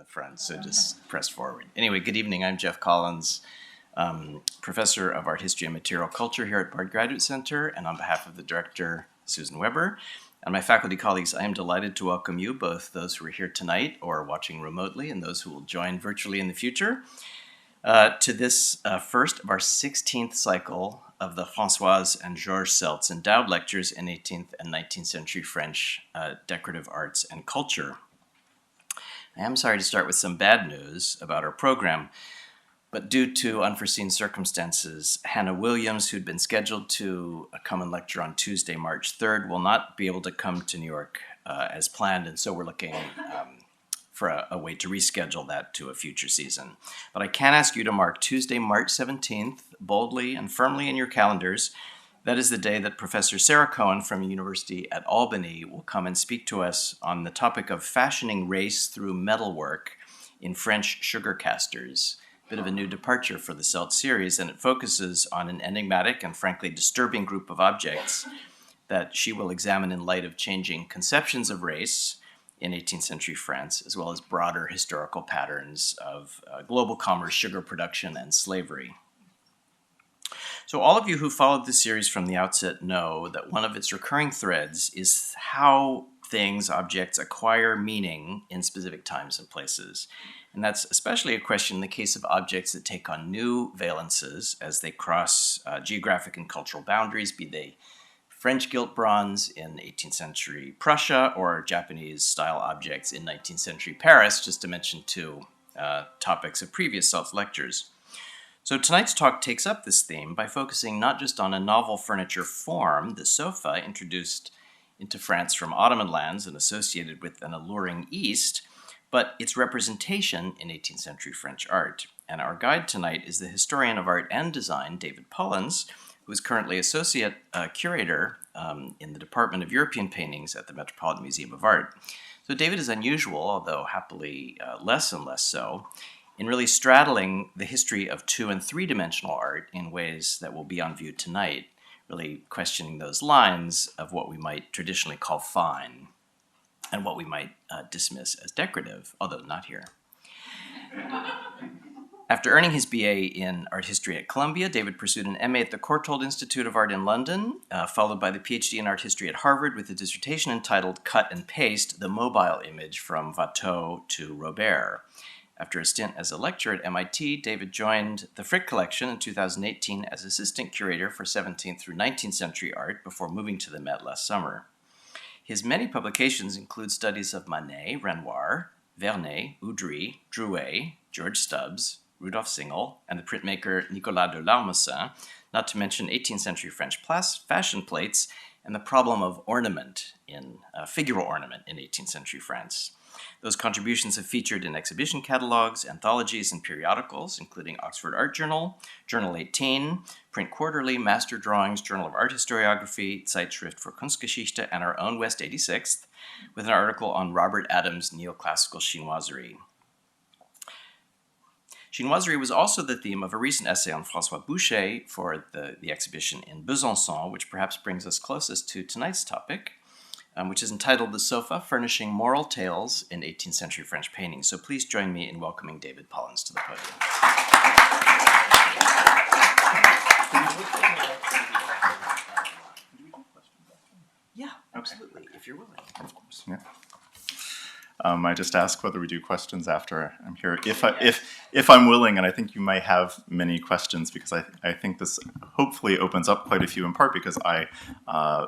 the front, so just press forward. Anyway, good evening. I'm Jeff Collins, Professor of Art History and Material Culture here at Bard Graduate Center, and on behalf of the Director, Susan Weber, and my faculty colleagues, I am delighted to welcome you, both those who are here tonight or watching remotely, and those who will join virtually in the future, to this first of our 16th cycle of the Françoise and Georges Selz endowed lectures in 18th and 19th century French decorative arts and culture. I am sorry to start with some bad news about our program, but due to unforeseen circumstances, Hannah Williams, who'd been scheduled to come and lecture on Tuesday, March 3rd, will not be able to come to New York as planned, and so we're looking for a way to reschedule that to a future season. But I can ask you to mark Tuesday, March 17th, boldly and firmly in your calendars. That is the day that Professor Sarah Cohen from University at Albany will come and speak to us on the topic of fashioning race through metalwork in French sugar casters. Bit of a new departure for the Selz series, and it focuses on an enigmatic and frankly disturbing group of objects that she will examine in light of changing conceptions of race in 18th century France, as well as broader historical patterns of global commerce, sugar production, and slavery. So all of you who followed this series from the outset know that one of its recurring threads is how things, objects, acquire meaning in specific times and places. And that's especially a question in the case of objects that take on new valences as they cross geographic and cultural boundaries, be they French gilt bronze in 18th century Prussia or Japanese style objects in 19th century Paris, just to mention two topics of previous Selz lectures. So tonight's talk takes up this theme by focusing not just on a novel furniture form, the sofa, introduced into France from Ottoman lands and associated with an alluring East, but its representation in 18th century French art. And our guide tonight is the historian of art and design, David Pullins, who is currently associate curator in the Department of European Paintings at the Metropolitan Museum of Art. So David is unusual, although happily less and less so, in really straddling the history of two- and three-dimensional art in ways that will be on view tonight, really questioning those lines of what we might traditionally call fine and what we might dismiss as decorative, although not here. After earning his BA in art history at Columbia, David pursued an MA at the Courtauld Institute of Art in London, followed by the PhD in art history at Harvard with a dissertation entitled Cut and Paste, the Mobile Image from Watteau to Robert. After a stint as a lecturer at MIT, David joined the Frick Collection in 2018 as assistant curator for 17th through 19th century art before moving to the Met last summer. His many publications include studies of Manet, Renoir, Vernet, Oudry, Drouet, George Stubbs, Rudolf Singel, and the printmaker Nicolas de Larmessin, not to mention 18th century French fashion plates and the problem of ornament figural ornament in 18th century France. Those contributions have featured in exhibition catalogs, anthologies, and periodicals, including Oxford Art Journal, Journal 18, Print Quarterly, Master Drawings, Journal of Art Historiography, Zeitschrift für Kunstgeschichte, and our own West 86th, with an article on Robert Adams' neoclassical chinoiserie. Chinoiserie was also the theme of a recent essay on François Boucher for the exhibition in Besançon, which perhaps brings us closest to tonight's topic, which is entitled The Sofa, Furnishing Moral Tales in 18th Century French Painting. So please join me in welcoming David Pullins to the podium. Yeah, absolutely, if you're willing. Of course, yeah. I just ask whether we do questions after I'm here. If I'm willing, and I think you might have many questions, because I think this hopefully opens up quite a few, in part because I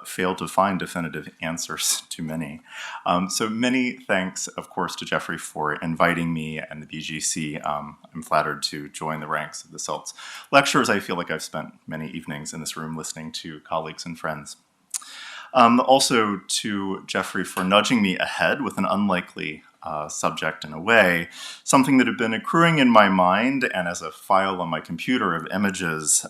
failed to find definitive answers to many. So many thanks, of course, to Jeffrey for inviting me and the BGC. I'm flattered to join the ranks of the Selz lecturers. I feel like I've spent many evenings in this room listening to colleagues and friends. Also to Jeffrey for nudging me ahead with an unlikely subject in a way, something that had been accruing in my mind and as a file on my computer of images,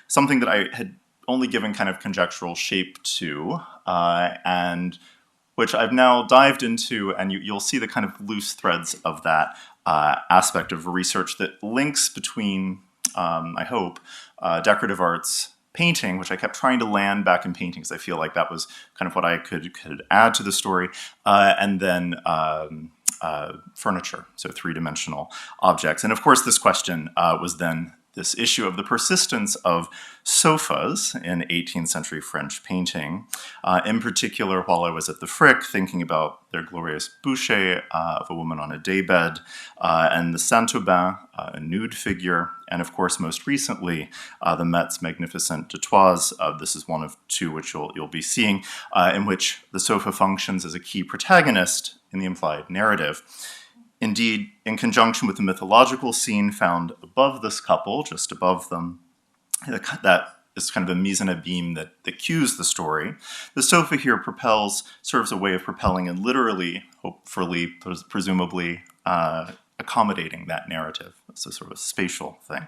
something that I had only given kind of conjectural shape to, and which I've now dived into, and you'll see the kind of loose threads of that aspect of research that links between, I hope, decorative arts, painting, which I kept trying to land back in painting because I feel like that was kind of what I could add to the story, and then furniture, so three-dimensional objects. And of course, this question was then this issue of the persistence of sofas in 18th century French painting. In particular, while I was at the Frick thinking about their glorious boucher of a woman on a daybed, and the Saint-Aubin, a nude figure, and of course, most recently, the Met's magnificent Detroise. This is one of two which you'll be seeing, in which the sofa functions as a key protagonist in the implied narrative. Indeed, in conjunction with the mythological scene found above this couple, just above them, that is kind of a mise en abîme that cues the story. The sofa here serves a way of propelling and literally, hopefully, presumably, accommodating that narrative. It's a sort of a spatial thing.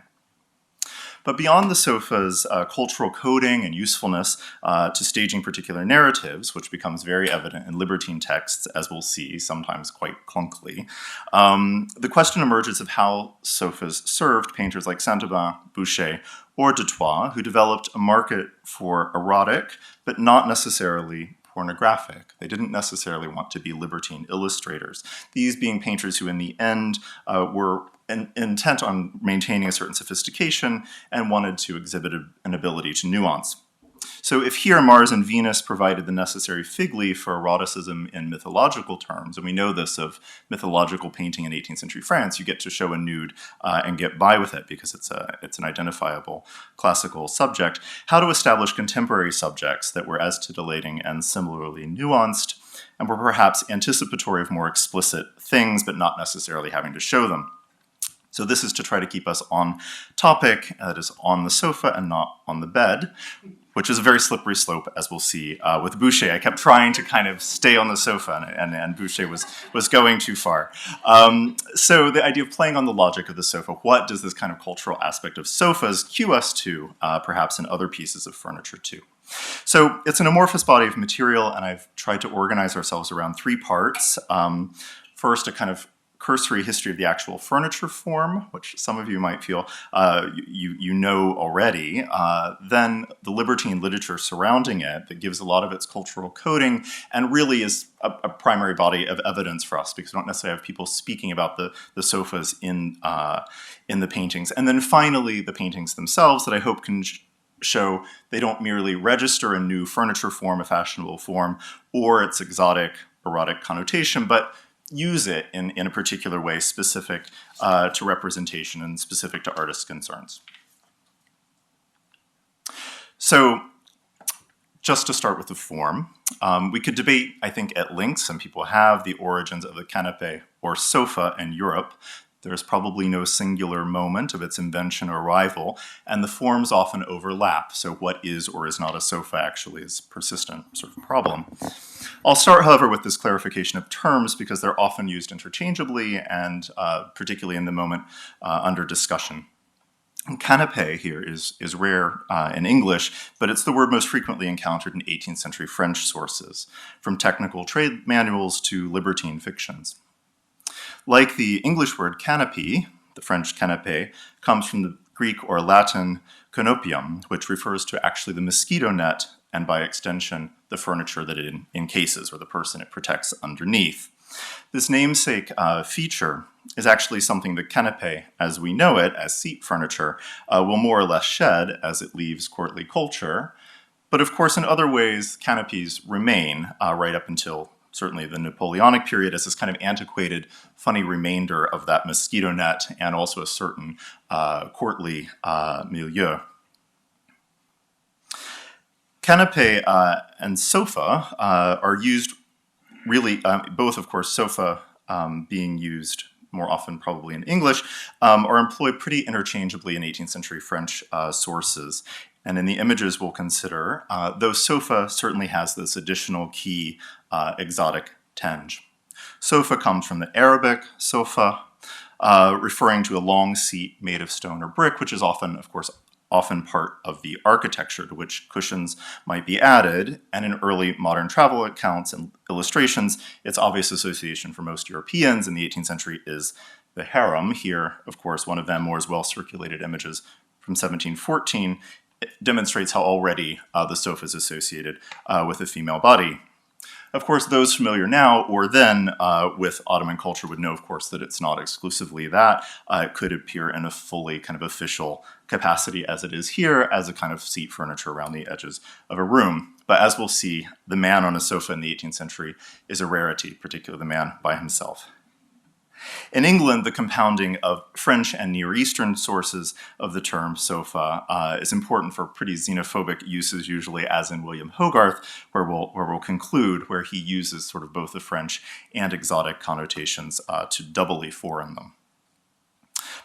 But beyond the sofa's cultural coding and usefulness to staging particular narratives, which becomes very evident in libertine texts, as we'll see, sometimes quite clunkily, the question emerges of how sofas served painters like Saint-Aubin, Boucher, or Detroise, who developed a market for erotic, but not necessarily pornographic. They didn't necessarily want to be libertine illustrators. These being painters who in the end were intent on maintaining a certain sophistication and wanted to exhibit an ability to nuance. So if here Mars and Venus provided the necessary fig leaf for eroticism in mythological terms, and we know this of mythological painting in 18th century France, you get to show a nude and get by with it because it's an identifiable classical subject. How to establish contemporary subjects that were as titillating and similarly nuanced, and were perhaps anticipatory of more explicit things, but not necessarily having to show them. So this is to try to keep us on topic, that is on the sofa and not on the bed, which is a very slippery slope, as we'll see with Boucher. I kept trying to kind of stay on the sofa, and Boucher was going too far. So the idea of playing on the logic of the sofa, what does this kind of cultural aspect of sofas cue us to, perhaps in other pieces of furniture too? So it's an amorphous body of material, and I've tried to organize ourselves around three parts. First, a kind of cursory history of the actual furniture form, which some of you might feel you know already. Then the libertine literature surrounding it that gives a lot of its cultural coding and really is a primary body of evidence for us because we don't necessarily have people speaking about the sofas in the paintings. And then finally, the paintings themselves that I hope can show they don't merely register a new furniture form, a fashionable form, or its exotic erotic connotation, but use it in a particular way specific to representation and specific to artists' concerns. So just to start with the form, we could debate, I think, at length, some people have, the origins of the canapé or sofa in Europe. There's probably no singular moment of its invention or arrival, and the forms often overlap. So what is or is not a sofa actually is a persistent sort of problem. I'll start, however, with this clarification of terms because they're often used interchangeably and particularly in the moment under discussion. Canapé here is rare in English, but it's the word most frequently encountered in 18th century French sources, from technical trade manuals to libertine fictions. Like the English word canopy, the French canapé comes from the Greek or Latin conopium, which refers to actually the mosquito net and by extension the furniture that it encases or the person it protects underneath. This namesake feature is actually something the canapé, as we know it, as seat furniture, will more or less shed as it leaves courtly culture. But of course, in other ways, canopies remain right up until certainly the Napoleonic period as this kind of antiquated, funny remainder of that mosquito net and also a certain courtly milieu. Canapé and sofa are used really, both of course, sofa being used more often probably in English, are employed pretty interchangeably in 18th century French sources. And in the images we'll consider, though sofa certainly has this additional key exotic tinge. Sofa comes from the Arabic sofa, referring to a long seat made of stone or brick, which is often, of course, part of the architecture to which cushions might be added. And in early modern travel accounts and illustrations, its obvious association for most Europeans in the 18th century is the harem. Here, of course, one of Van Moore's well-circulated images from 1714 demonstrates how already the sofa is associated with a female body. Of course, those familiar now or then with Ottoman culture would know, of course, that it's not exclusively that. It could appear in a fully kind of official capacity as it is here, as a kind of seat furniture around the edges of a room. But as we'll see, the man on a sofa in the 18th century is a rarity, particularly the man by himself. In England, the compounding of French and Near Eastern sources of the term sofa is important for pretty xenophobic uses, usually, as in William Hogarth, where we'll conclude, where he uses sort of both the French and exotic connotations to doubly foreign them.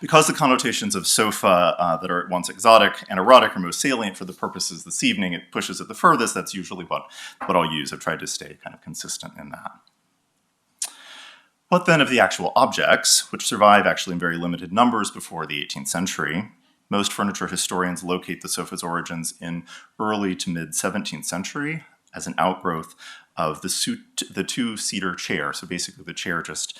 Because the connotations of sofa that are at once exotic and erotic are most salient for the purposes this evening, it pushes it the furthest. That's usually what I'll use. I've tried to stay kind of consistent in that. What then of the actual objects, which survive actually in very limited numbers before the 18th century? Most furniture historians locate the sofa's origins in early to mid 17th century as an outgrowth of the two-seater chair. So basically the chair just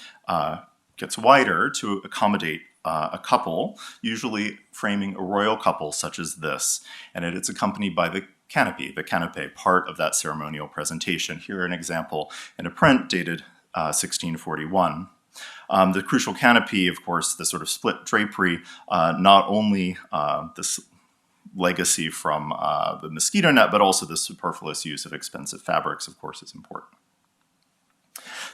gets wider to accommodate a couple, usually framing a royal couple such as this. And it's accompanied by the canopy, the canapé, part of that ceremonial presentation. Here an example in a print dated 1641. The crucial canopy, of course, the sort of split drapery, not only this legacy from the mosquito net, but also the superfluous use of expensive fabrics, of course, is important.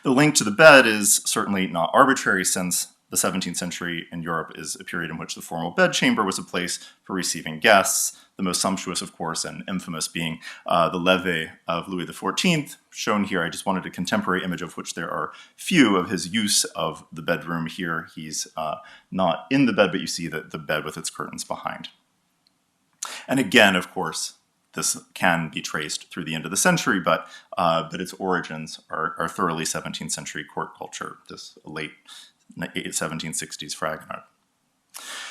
The link to the bed is certainly not arbitrary, since the 17th century in Europe is a period in which the formal bedchamber was a place for receiving guests, the most sumptuous, of course, and infamous being the levee of Louis XIV, shown here. I just wanted a contemporary image of which there are few of his use of the bedroom here. He's not in the bed, but you see the bed with its curtains behind. And again, of course, this can be traced through the end of the century, but its origins are thoroughly 17th century court culture, this late 1760s Fragonard.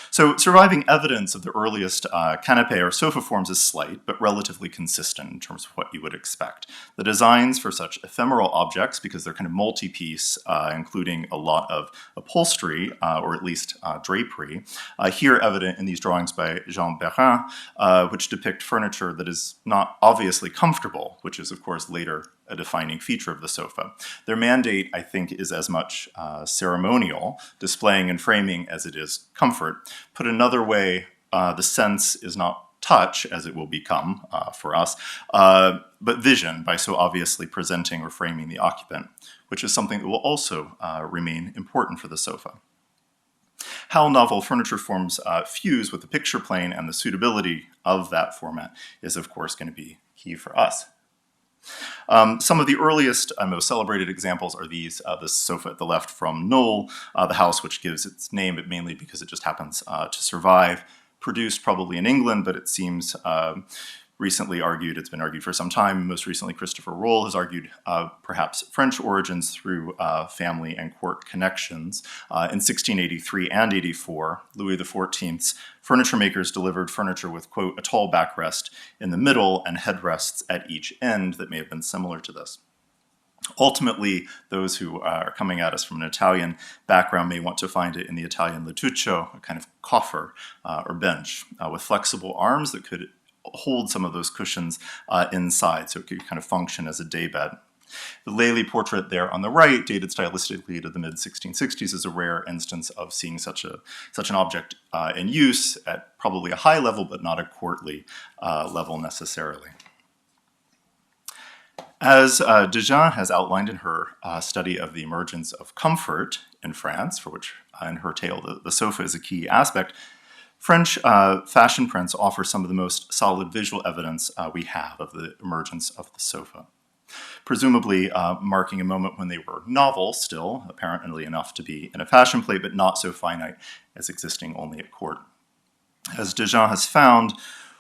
So surviving evidence of the earliest canapé or sofa forms is slight, but relatively consistent in terms of what you would expect. The designs for such ephemeral objects, because they're kind of multi-piece, including a lot of upholstery, or at least drapery, here evident in these drawings by Jean Perrin, which depict furniture that is not obviously comfortable, which is, of course, later a defining feature of the sofa. Their mandate, I think, is as much ceremonial, displaying and framing, as it is comfort. Put another way, the sense is not touch, as it will become for us, but vision, by so obviously presenting or framing the occupant, which is something that will also remain important for the sofa. How novel furniture forms fuse with the picture plane and the suitability of that format is, of course, going to be key for us. Some of the earliest and most celebrated examples are these, this sofa at the left from Knoll, the house which gives its name, but mainly because it just happens to survive, produced probably in England, but it seems recently argued, it's been argued for some time, most recently Christopher Roll has argued perhaps French origins through family and court connections. In 1683 and 84, Louis XIV's furniture makers delivered furniture with, quote, a tall backrest in the middle and headrests at each end that may have been similar to this. Ultimately, those who are coming at us from an Italian background may want to find it in the Italian lettuccio, a kind of coffer or bench with flexible arms that could hold some of those cushions inside, so it could kind of function as a daybed. The Lely portrait there on the right, dated stylistically to the mid-1660s, is a rare instance of seeing such an object in use at probably a high level, but not a courtly level necessarily. As Dejean has outlined in her study of the emergence of comfort in France, for which in her tale the sofa is a key aspect, French fashion prints offer some of the most solid visual evidence we have of the emergence of the sofa, presumably marking a moment when they were novel still, apparently enough to be in a fashion plate, but not so finite as existing only at court. As Dejean has found,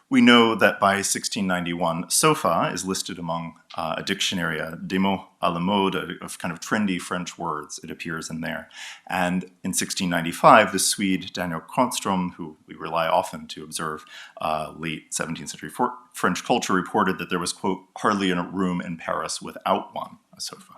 we know that by 1691, sofa is listed among a dictionary, a des mots à la mode, of kind of trendy French words. It appears in there. And in 1695, the Swede Daniel Kronström, who we rely often to observe late 17th century French culture, reported that there was, quote, hardly a room in Paris without one, a sofa.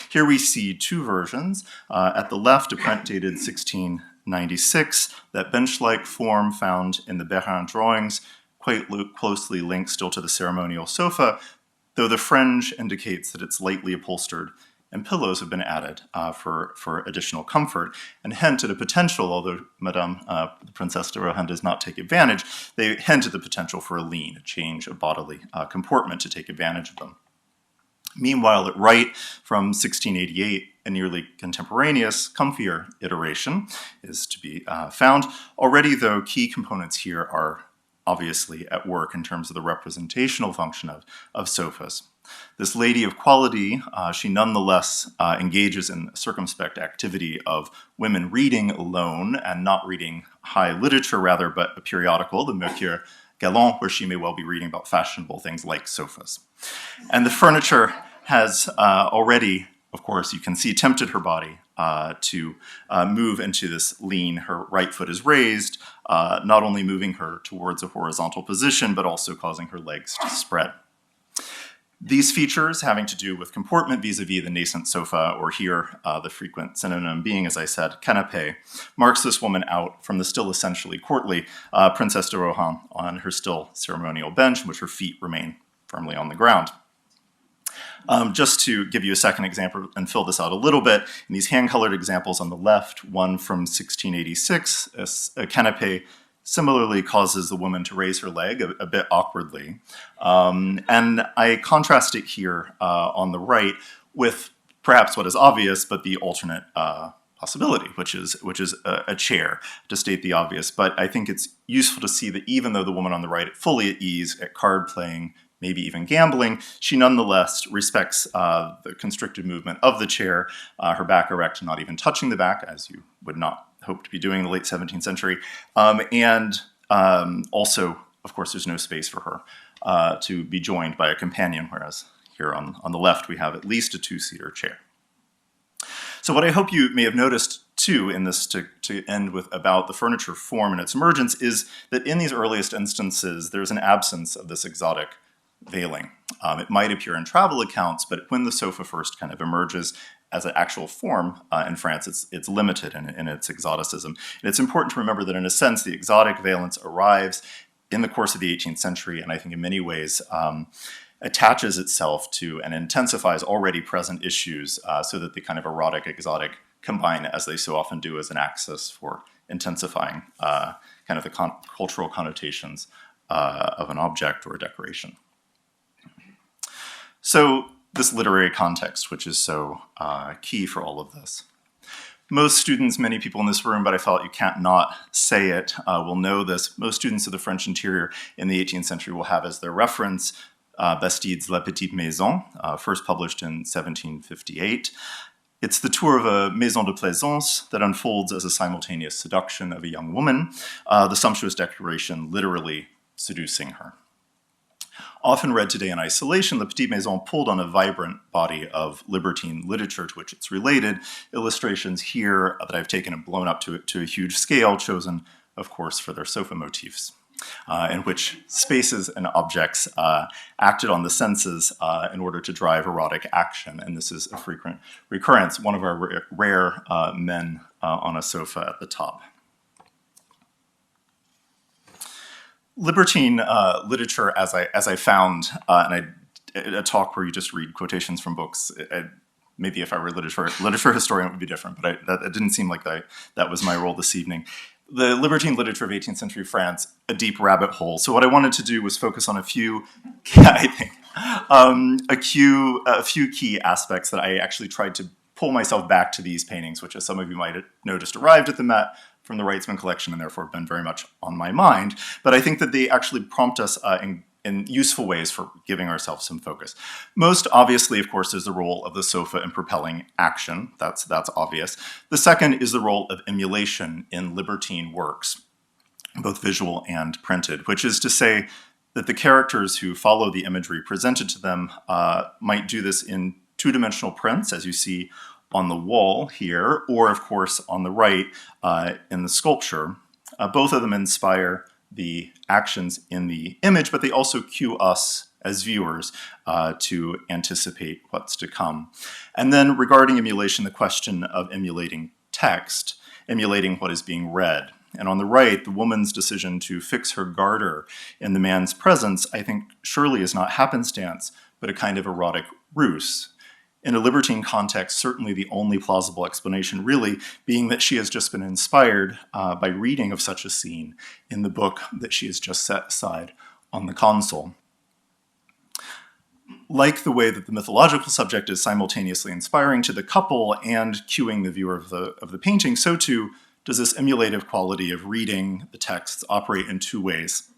Here we see two versions. At the left, a print dated 1696, that bench-like form found in the Perrin drawings, quite closely linked still to the ceremonial sofa, though the fringe indicates that it's lightly upholstered and pillows have been added for additional comfort, and hint at a potential, although the Princesse de Rohan does not take advantage, they hint at the potential for a lean, a change of bodily comportment to take advantage of them. Meanwhile, at right from 1688, a nearly contemporaneous, comfier iteration is to be found. Already, though, key components here are obviously at work in terms of the representational function of sofas. This lady of quality, she nonetheless engages in circumspect activity of women reading alone and not reading high literature, rather, but a periodical, the Mercure Galant, where she may well be reading about fashionable things like sofas. And the furniture has already, of course, you can see, tempted her body to move into this lean. Her right foot is raised, not only moving her towards a horizontal position, but also causing her legs to spread. These features having to do with comportment vis-a-vis the nascent sofa, or here the frequent synonym being, as I said, canapé, marks this woman out from the still essentially courtly Princesse de Rohan on her still ceremonial bench, in which her feet remain firmly on the ground. Just to give you a second example and fill this out a little bit, in these hand-colored examples on the left, one from 1686, a canapé similarly causes the woman to raise her leg a bit awkwardly. And I contrast it here on the right with perhaps what is obvious, but the alternate possibility, which is a chair, to state the obvious. But I think it's useful to see that even though the woman on the right is fully at ease at card playing, maybe even gambling, she nonetheless respects the constricted movement of the chair, her back erect, not even touching the back, as you would not hope to be doing in the late 17th century. And also, of course, there's no space for her to be joined by a companion, whereas here on the left we have at least a two-seater chair. So what I hope you may have noticed too in this, to end with about the furniture form and its emergence, is that in these earliest instances there's an absence of this exotic veiling. It might appear in travel accounts, but when the sofa first kind of emerges as an actual form in France, it's limited in its exoticism. And it's important to remember that in a sense, the exotic valence arrives in the course of the 18th century, and I think in many ways attaches itself to and intensifies already present issues so that the kind of erotic, exotic combine, as they so often do, as an axis for intensifying kind of the cultural connotations of an object or a decoration. So this literary context, which is so key for all of this. Most students, many people in this room, but I felt you can't not say it, will know this. Most students of the French interior in the 18th century will have as their reference Bastide's La Petite Maison, first published in 1758. It's the tour of a maison de plaisance that unfolds as a simultaneous seduction of a young woman, the sumptuous decoration literally seducing her. Often read today in isolation, La Petite Maison pulled on a vibrant body of libertine literature to which it's related. Illustrations here that I've taken and blown up to a huge scale, chosen, of course, for their sofa motifs, in which spaces and objects acted on the senses in order to drive erotic action. And this is a frequent recurrence, one of our rare men on a sofa at the top. Libertine literature, as I found, a talk where you just read quotations from books. Maybe if I were a literature historian, it would be different, but it didn't seem like that was my role this evening. The libertine literature of 18th century France, a deep rabbit hole. So what I wanted to do was focus on a few key aspects that I actually tried to pull myself back to these paintings, which, as some of you might have noticed, arrived at the Met from the Wrightsman collection and therefore have been very much on my mind. But I think that they actually prompt us in useful ways for giving ourselves some focus. Most obviously, of course, is the role of the sofa in propelling action. That's obvious. The second is the role of emulation in libertine works, both visual and printed, which is to say that the characters who follow the imagery presented to them might do this in two-dimensional prints, as you see on the wall here, or of course on the right in the sculpture. Both of them inspire the actions in the image, but they also cue us as viewers to anticipate what's to come. And then regarding emulation, the question of emulating text, emulating what is being read. And on the right, the woman's decision to fix her garter in the man's presence, I think surely is not happenstance, but a kind of erotic ruse. In a libertine context, certainly the only plausible explanation really being that she has just been inspired by reading of such a scene in the book that she has just set aside on the console. Like the way that the mythological subject is simultaneously inspiring to the couple and cueing the viewer of the painting, so too does this emulative quality of reading the texts operate in two ways.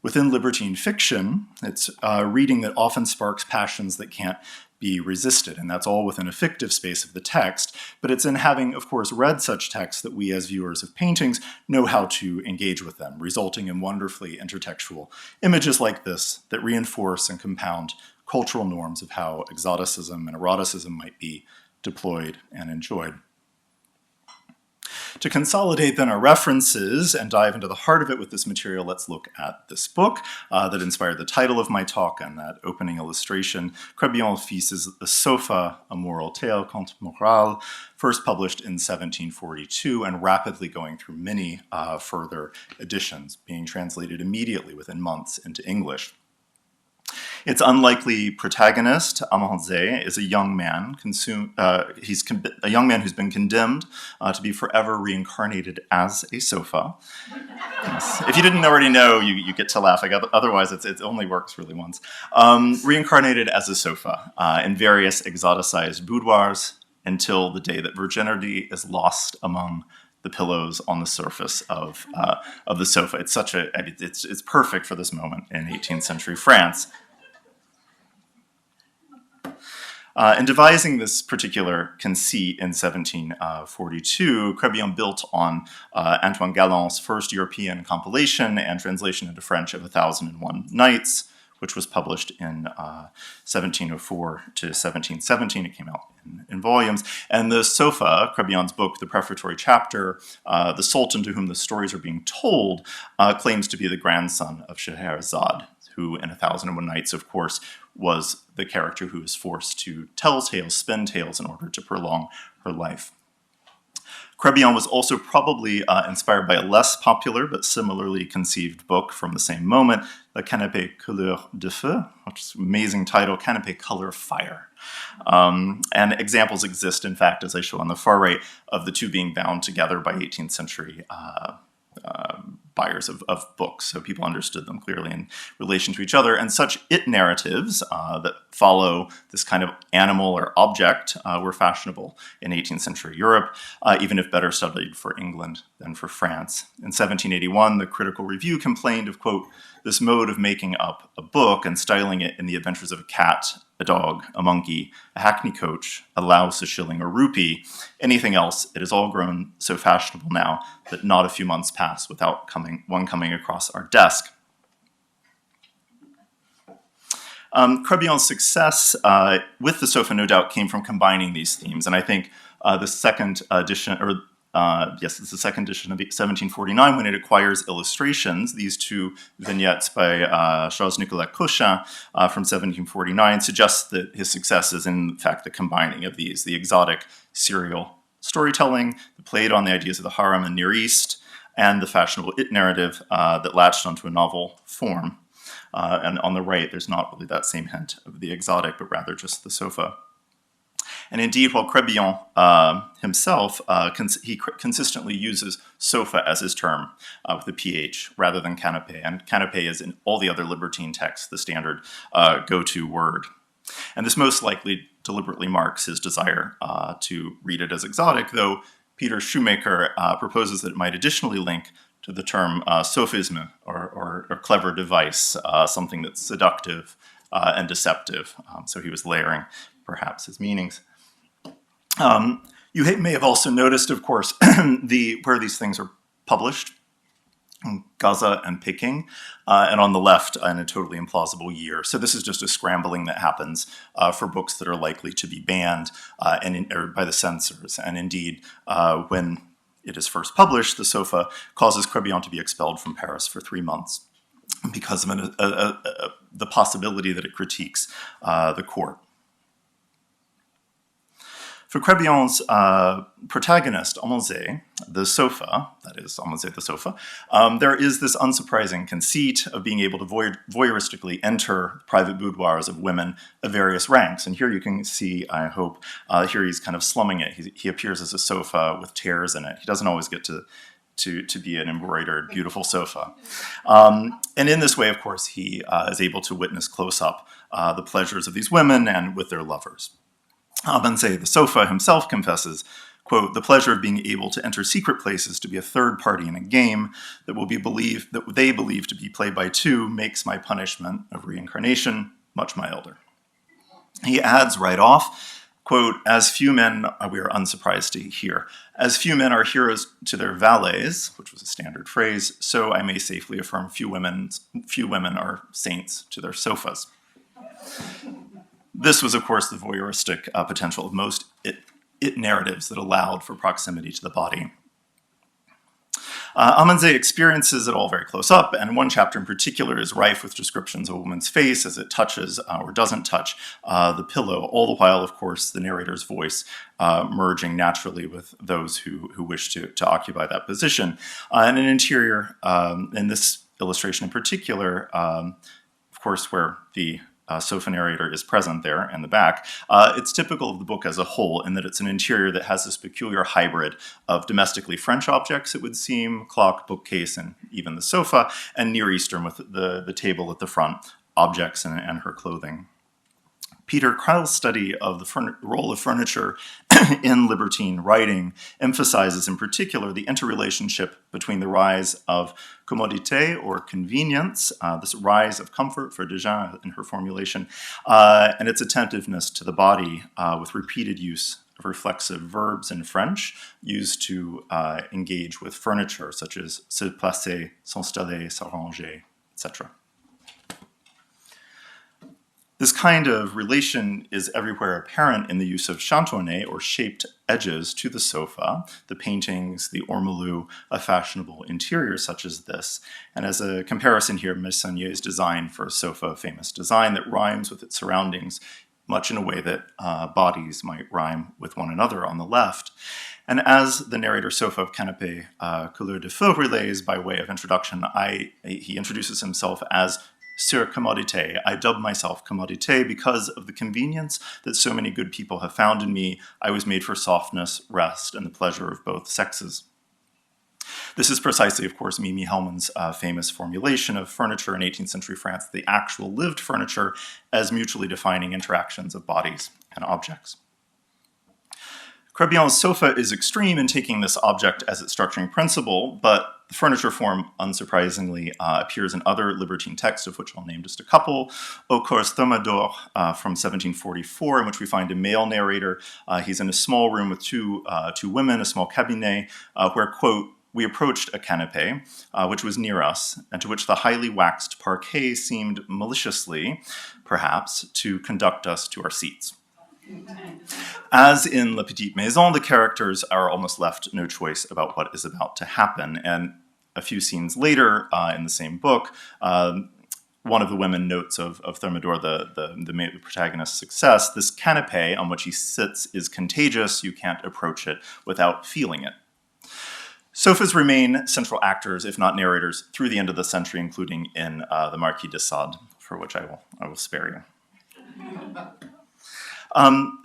Within libertine fiction, it's reading that often sparks passions that can't be resisted, and that's all within a fictive space of the text, but it's in having, of course, read such texts that we as viewers of paintings know how to engage with them, resulting in wonderfully intertextual images like this that reinforce and compound cultural norms of how exoticism and eroticism might be deployed and enjoyed. To consolidate then our references and dive into the heart of it with this material, let's look at this book that inspired the title of my talk and that opening illustration, Crébillon Fils' The Sofa, a Moral Tale, Conte Moral, first published in 1742 and rapidly going through many further editions, being translated immediately within months into English. Its unlikely protagonist, Amanzé, is a young man. He's a young man who's been condemned to be forever reincarnated as a sofa. Yes. If you didn't already know, you get to laugh. Otherwise, it only works really once. Reincarnated as a sofa in various exoticized boudoirs until the day that virginity is lost among the pillows on the surface of the sofa. It's perfect for this moment in 18th century France. In devising this particular conceit in 1742, Crébillon built on Antoine Gallant's first European compilation and translation into French of 1001 Nights, which was published in 1704 to 1717. It came out in volumes. And the Sofa, Crébillon's book, the prefatory chapter, the sultan to whom the stories are being told, claims to be the grandson of Scheherazade, who in 1001 Nights, of course, was the character who was forced to tell tales, spin tales, in order to prolong her life. Crébillon was also probably inspired by a less popular but similarly conceived book from the same moment, Le Canapé Couleur de Feu, which is an amazing title, Canapé Color Fire. And examples exist, in fact, as I show on the far right, of the two being bound together by 18th century buyers of books, so people understood them clearly in relation to each other. And such it narratives that follow this kind of animal or object were fashionable in 18th century Europe, even if better studied for England than for France. In 1781, the Critical Review complained of, quote, this mode of making up a book and styling it in the adventures of a cat, a dog, a monkey, a hackney coach, a louse, a shilling, a rupee, anything else. It has all grown so fashionable now that not a few months pass without one coming across our desk. Crébillon's success with the sofa, no doubt, came from combining these themes, and I think the second edition, it's the second edition of 1749, when it acquires illustrations. These two vignettes by Charles-Nicolas Cochin from 1749 suggest that his success is in fact the combining of these, the exotic serial storytelling that played on the ideas of the harem and Near East, and the fashionable it narrative that latched onto a novel form. And on the right, there's not really that same hint of the exotic, but rather just the sofa. And indeed, while Crébillon himself, he consistently uses sofa as his term with the PH rather than canapé. And canapé is in all the other libertine texts the standard go-to word. And this most likely deliberately marks his desire to read it as exotic, though Peter Shoemaker proposes that it might additionally link to the term sophisme, or clever device, something that's seductive and deceptive. So he was layering perhaps his meanings. You may have also noticed, of course, where these things are published, Gaza and Peking, and on the left, in a totally implausible year. So this is just a scrambling that happens for books that are likely to be banned by the censors. And indeed, when it is first published, the Sofa causes Crébillon to be expelled from Paris for 3 months because of the possibility that it critiques the court. For Crébillon's protagonist, Amanzé, the sofa, that is, Amanzé the sofa, there is this unsurprising conceit of being able to voyeuristically enter private boudoirs of women of various ranks. And here you can see, I hope, here he's kind of slumming it. He appears as a sofa with tears in it. He doesn't always get to be an embroidered, beautiful sofa. And in this way, of course, he is able to witness close up the pleasures of these women and with their lovers. Amanzé, the sofa, himself confesses, quote, "The pleasure of being able to enter secret places to be a third party in a game that they believe to be played by two makes my punishment of reincarnation much milder." He adds right off, quote, "As few men," we are unsurprised to hear, "as few men are heroes to their valets," which was a standard phrase, "so I may safely affirm few women are saints to their sofas." This was, of course, the voyeuristic potential of most it narratives that allowed for proximity to the body. Amanzé experiences it all very close up, and one chapter in particular is rife with descriptions of a woman's face as it touches or doesn't touch the pillow, all the while, of course, the narrator's voice merging naturally with those who wish to occupy that position. And an interior, in this illustration in particular, of course, where the sofa narrator is present there in the back. It's typical of the book as a whole in that it's an interior that has this peculiar hybrid of domestically French objects, it would seem, clock, bookcase, and even the sofa, and Near Eastern with the table at the front, objects and her clothing. Peter Kreil's study of the role of furniture in libertine writing emphasizes in particular the interrelationship between the rise of commodité, or convenience, this rise of comfort for Desjardins in her formulation, and its attentiveness to the body with repeated use of reflexive verbs in French used to engage with furniture, such as se placer, s'installer, s'arranger, etc. This kind of relation is everywhere apparent in the use of chantonné, or shaped edges, to the sofa, the paintings, the ormolu, a fashionable interior such as this. And as a comparison here, Meissonier's design for a sofa, a famous design that rhymes with its surroundings, much in a way that bodies might rhyme with one another on the left. And as the narrator sofa of Canapé Couleur de Feu relays by way of introduction, he introduces himself as Sur Commodité. I dub myself Commodité because of the convenience that so many good people have found in me. I was made for softness, rest, and the pleasure of both sexes. This is precisely, of course, Mimi Hellman's famous formulation of furniture in 18th century France, the actual lived furniture as mutually defining interactions of bodies and objects. Crébillon's sofa is extreme in taking this object as its structuring principle, but the furniture form, unsurprisingly, appears in other libertine texts, of which I'll name just a couple. Au Cours Thermidor from 1744, in which we find a male narrator. He's in a small room with two women, a small cabinet, where, quote, "We approached a canapé, which was near us, and to which the highly waxed parquet seemed maliciously, perhaps, to conduct us to our seats." As in La Petite Maison, the characters are almost left no choice about what is about to happen. And a few scenes later in the same book, one of the women notes of Thermidor, the protagonist's success, "This canapé on which he sits is contagious. You can't approach it without feeling it." Sofas remain central actors, if not narrators, through the end of the century, including in the Marquis de Sade, for which I will spare you.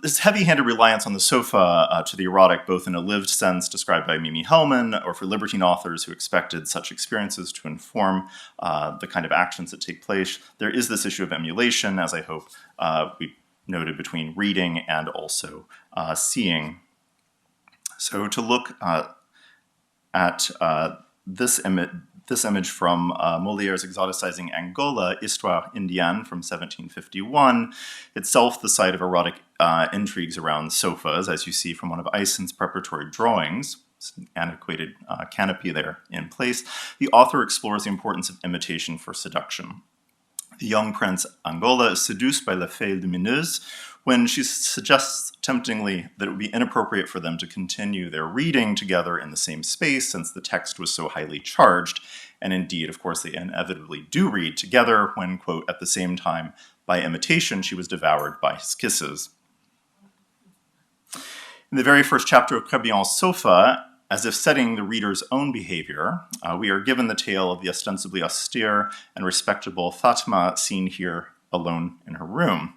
This heavy-handed reliance on the sofa to the erotic, both in a lived sense described by Mimi Hellman, or for libertine authors who expected such experiences to inform the kind of actions that take place. There is this issue of emulation, as I hope we noted, between reading and also seeing. So to look at this image from Molière's exoticizing Angola, Histoire Indienne from 1751, itself the site of erotic intrigues around sofas, as you see from one of Eisson's preparatory drawings. It's an antiquated canopy there in place. The author explores the importance of imitation for seduction. The young prince Angola is seduced by La Fée Lumineuse when she suggests temptingly that it would be inappropriate for them to continue their reading together in the same space since the text was so highly charged. And indeed, of course, they inevitably do read together when, quote, "at the same time, by imitation, she was devoured by his kisses." In the very first chapter of Crébillon's Sofa, as if setting the reader's own behavior, we are given the tale of the ostensibly austere and respectable Fatima seen here alone in her room.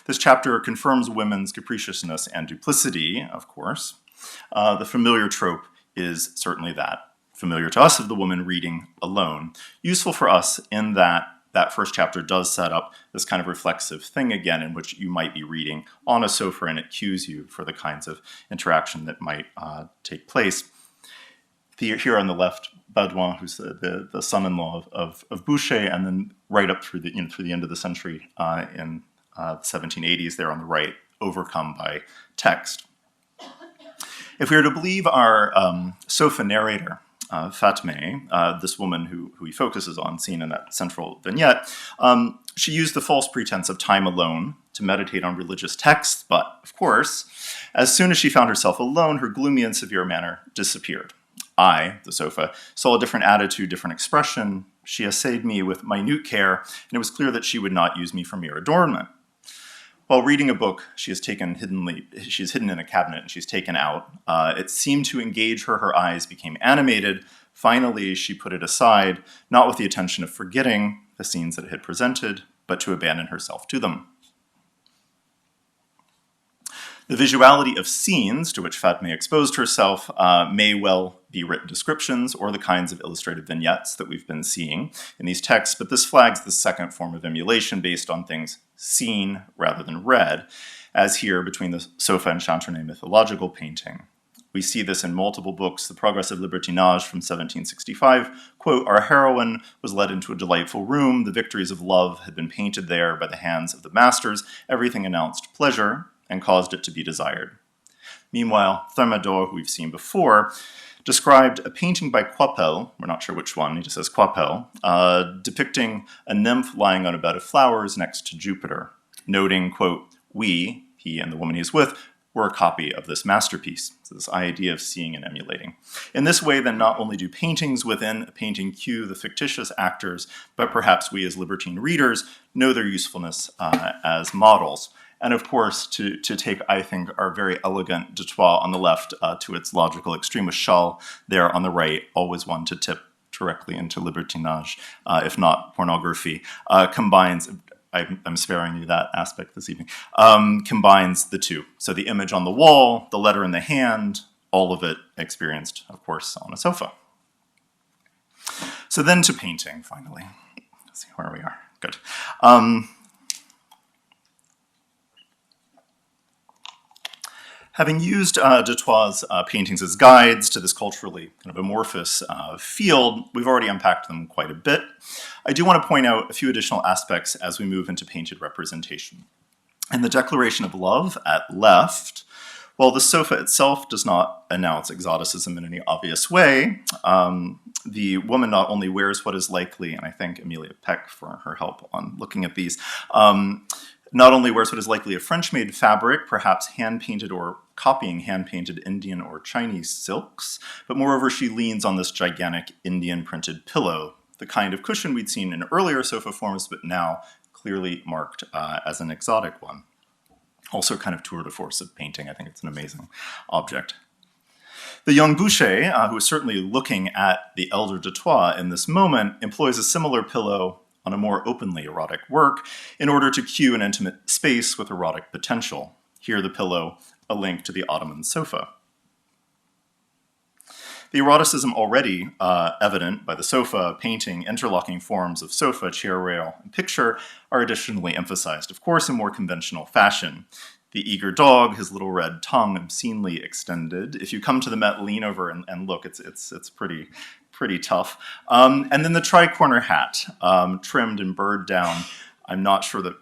This chapter confirms women's capriciousness and duplicity, of course. The familiar trope is certainly that, familiar to us of the woman reading alone. Useful for us in that that first chapter does set up this kind of reflexive thing again in which you might be reading on a sofa and it cues you for the kinds of interaction that might take place. Here on the left, Baudouin, who's the son-in-law of Boucher, and then right up through the end of the century in the 1780s, there on the right, overcome by text. If we are to believe our sofa narrator, Fatme, this woman who he focuses on, seen in that central vignette, she used the false pretense of time alone to meditate on religious texts, but, of course, as soon as she found herself alone, her gloomy and severe manner disappeared. I, the sofa, saw a different attitude, different expression. She essayed me with minute care, and it was clear that she would not use me for mere adornment. While reading a book she's hidden in a cabinet and she's taken out, it seemed to engage her. Her eyes became animated. Finally, she put it aside, not with the intention of forgetting the scenes that it had presented, but to abandon herself to them. The visuality of scenes to which Fatme exposed herself may well be written descriptions or the kinds of illustrated vignettes that we've been seeing in these texts, but this flags the second form of emulation based on things seen rather than read, as here between the sofa and Chantronnay mythological painting. We see this in multiple books. The Progress of Libertinage from 1765, quote, "Our heroine was led into a delightful room. The victories of love had been painted there by the hands of the masters. Everything announced pleasure and caused it to be desired." Meanwhile, Thermidor, who we've seen before, described a painting by Coipel, we're not sure which one, he just says Coipel, depicting a nymph lying on a bed of flowers next to Jupiter, noting, quote, "We," he and the woman he's with, "were a copy of this masterpiece." So this idea of seeing and emulating. In this way, then, not only do paintings within a painting cue the fictitious actors, but perhaps we as libertine readers know their usefulness as models. And of course, to take, I think, our very elegant de Troyes on the left to its logical extreme with Schall there on the right, always one to tip directly into libertinage, if not pornography, combines, I'm sparing you that aspect this evening, combines the two. So the image on the wall, the letter in the hand, all of it experienced, of course, on a sofa. So then to painting, finally. Let's see where we are. Good. Having used de Troyes' paintings as guides to this culturally kind of amorphous field, we've already unpacked them quite a bit. I do want to point out a few additional aspects as we move into painted representation. In the Declaration of Love at left, while the sofa itself does not announce exoticism in any obvious way, the woman not only wears what is likely, and I thank Amelia Peck for her help on looking at these, not only wears what is likely a French-made fabric, perhaps hand-painted or copying hand-painted Indian or Chinese silks, but moreover she leans on this gigantic Indian-printed pillow, the kind of cushion we'd seen in earlier sofa forms, but now clearly marked as an exotic one. Also kind of tour de force of painting. I think it's an amazing object. The young Boucher, who is certainly looking at the elder de Troyes in this moment, employs a similar pillow on a more openly erotic work in order to cue an intimate space with erotic potential. Here the pillow, a link to the Ottoman sofa. The eroticism already evident by the sofa, painting, interlocking forms of sofa, chair, rail, and picture are additionally emphasized, of course, in more conventional fashion. The eager dog, his little red tongue obscenely extended. If you come to the Met, lean over and look, it's pretty tough. And then the tri-corner hat, trimmed and burred down. I'm not sure that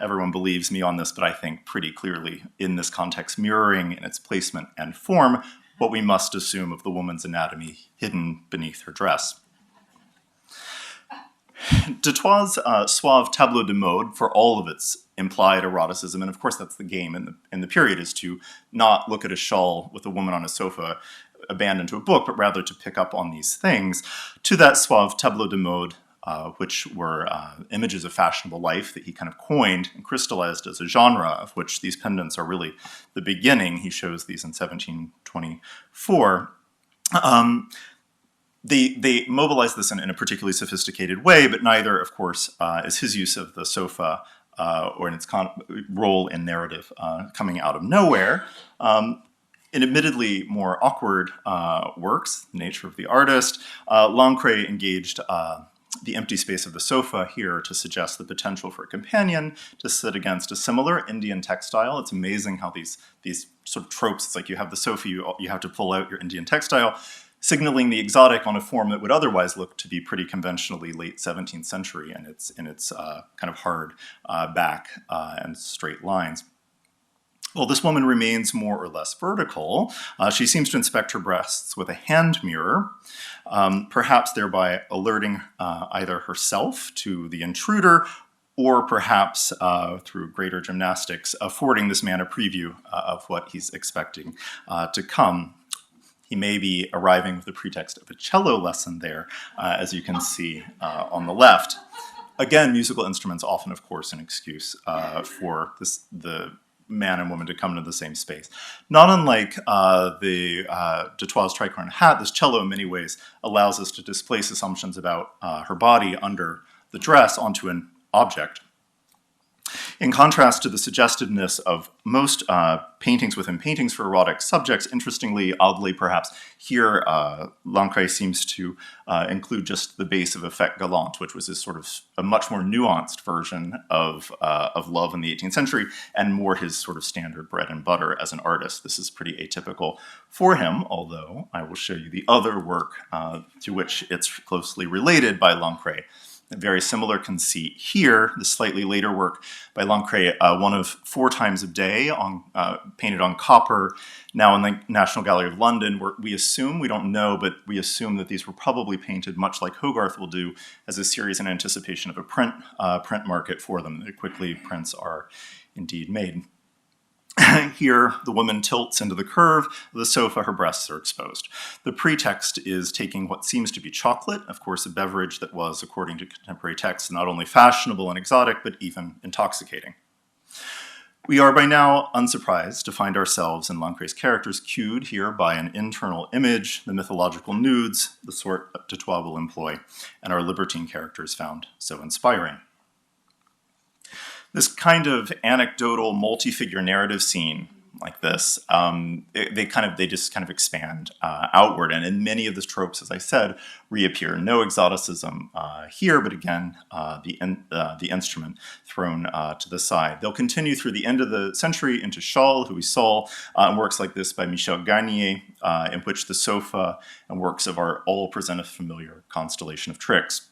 everyone believes me on this, but I think pretty clearly in this context, mirroring in its placement and form what we must assume of the woman's anatomy hidden beneath her dress. De Troyes' suave tableau de mode, for all of its implied eroticism, and of course that's the game in the period, is to not look at a shawl with a woman on a sofa abandoned to a book, but rather to pick up on these things. To that suave tableau de mode, which were images of fashionable life that he kind of coined and crystallized as a genre, of which these pendants are really the beginning. He shows these in 1724. They mobilize this in a particularly sophisticated way, but neither, of course, is his use of the sofa or in its role in narrative coming out of nowhere. In admittedly more awkward works, the nature of the artist, Lancret engaged the empty space of the sofa here to suggest the potential for a companion to sit against a similar Indian textile. It's amazing how these sort of tropes, it's like you have the sofa, you have to pull out your Indian textile, signaling the exotic on a form that would otherwise look to be pretty conventionally late 17th century in its kind of hard back and straight lines. Well, this woman remains more or less vertical. She seems to inspect her breasts with a hand mirror, perhaps thereby alerting either herself to the intruder or perhaps through greater gymnastics, affording this man a preview of what he's expecting to come. He may be arriving with the pretext of a cello lesson there, as you can see on the left. Again, musical instruments often, of course, an excuse for the man and woman to come into the same space. Not unlike the Dutoit's tricorn hat, this cello in many ways allows us to displace assumptions about her body under the dress onto an object. In contrast to the suggestiveness of most paintings within paintings for erotic subjects, interestingly, oddly perhaps, here Lancret seems to include just the base of Effect Galant, which was this sort of a much more nuanced version of love in the 18th century and more his sort of standard bread and butter as an artist. This is pretty atypical for him, although I will show you the other work to which it's closely related by Lancret. A very similar conceit here, the slightly later work by Lancret, one of 4 times a day, painted on copper, now in the National Gallery of London, where we assume, we don't know, but we assume that these were probably painted much like Hogarth will do as a series in anticipation of a print market for them. Quickly, prints are indeed made. Here, the woman tilts into the curve of the sofa, her breasts are exposed. The pretext is taking what seems to be chocolate, of course, a beverage that was, according to contemporary texts, not only fashionable and exotic, but even intoxicating. We are by now unsurprised to find ourselves in Lancret's characters cued here by an internal image, the mythological nudes, the sort Dutoit will employ, and our libertine characters found so inspiring. This kind of anecdotal multi-figure narrative scene like this, they just kind of expand outward. And in many of the tropes, as I said, reappear. No exoticism here, but again, the instrument thrown to the side. They'll continue through the end of the century into Chasles, who we saw, and works like this by Michel Garnier, in which the sofa and works of art all present a familiar constellation of tricks.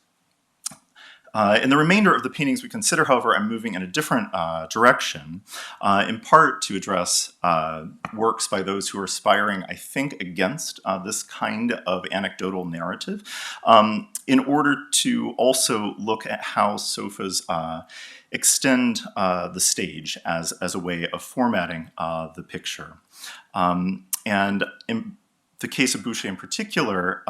In the remainder of the paintings we consider, however, I'm moving in a different direction, in part to address works by those who are aspiring, I think, against this kind of anecdotal narrative, in order to also look at how sofas extend the stage as a way of formatting the picture. And in the case of Boucher in particular,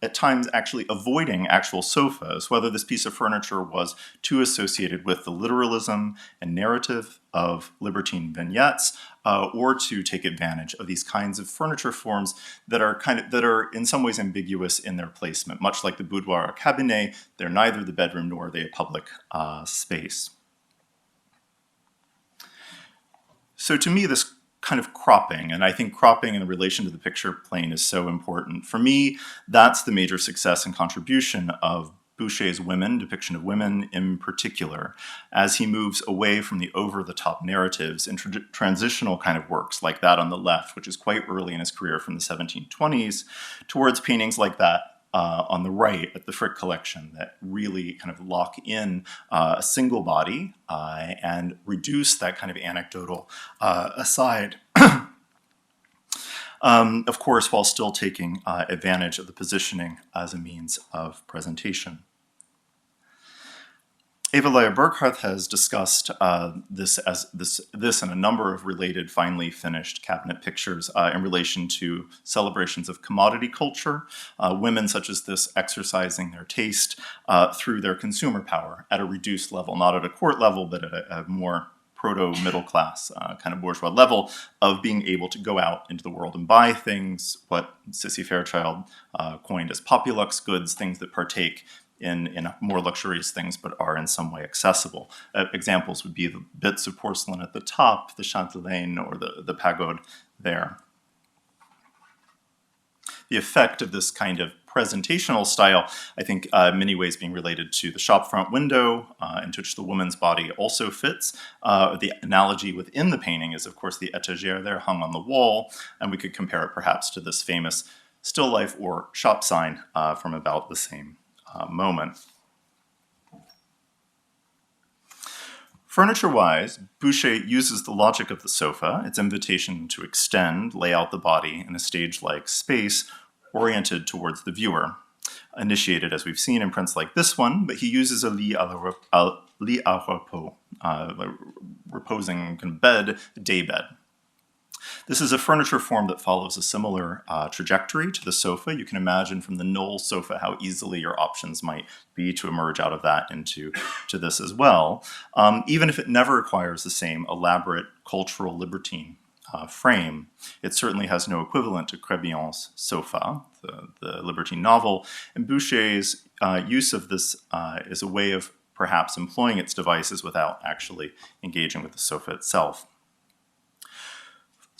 at times actually avoiding actual sofas, whether this piece of furniture was too associated with the literalism and narrative of libertine vignettes, or to take advantage of these kinds of furniture forms that are in some ways ambiguous in their placement. Much like the boudoir or cabinet, they're neither the bedroom nor are they a public space. So to me, this kind of cropping, and I think cropping in relation to the picture plane is so important. For me, that's the major success and contribution of Boucher's women, depiction of women in particular, as he moves away from the over-the-top narratives and transitional kind of works like that on the left, which is quite early in his career from the 1720s, towards paintings like that on the right at the Frick collection that really kind of lock in a single body and reduce that kind of anecdotal aside. Of course, while still taking advantage of the positioning as a means of presentation. Eva Leia Burkhardt has discussed this and a number of related finely finished cabinet pictures in relation to celebrations of commodity culture, women such as this exercising their taste through their consumer power at a reduced level, not at a court level, but at a more proto-middle class kind of bourgeois level of being able to go out into the world and buy things, what Sissy Fairchild coined as populux goods, things that partake in more luxurious things but are in some way accessible. Examples would be the bits of porcelain at the top, the chatelaine or the pagode there. The effect of this kind of presentational style, I think in many ways being related to the shop front window, into which the woman's body also fits. The analogy within the painting is, of course, the étagère there hung on the wall, and we could compare it perhaps to this famous still life or shop sign from about the same moment. Furniture-wise, Boucher uses the logic of the sofa, its invitation to extend, lay out the body in a stage-like space oriented towards the viewer. Initiated, as we've seen, in prints like this one, but he uses a lit à repos, reposing kind of bed, day bed. This is a furniture form that follows a similar trajectory to the sofa. You can imagine from the Knoll sofa how easily your options might be to emerge out of that into this as well, even if it never requires the same elaborate cultural libertine frame. It certainly has no equivalent to Crébillon's sofa, the libertine novel, and Boucher's use of this is a way of perhaps employing its devices without actually engaging with the sofa itself.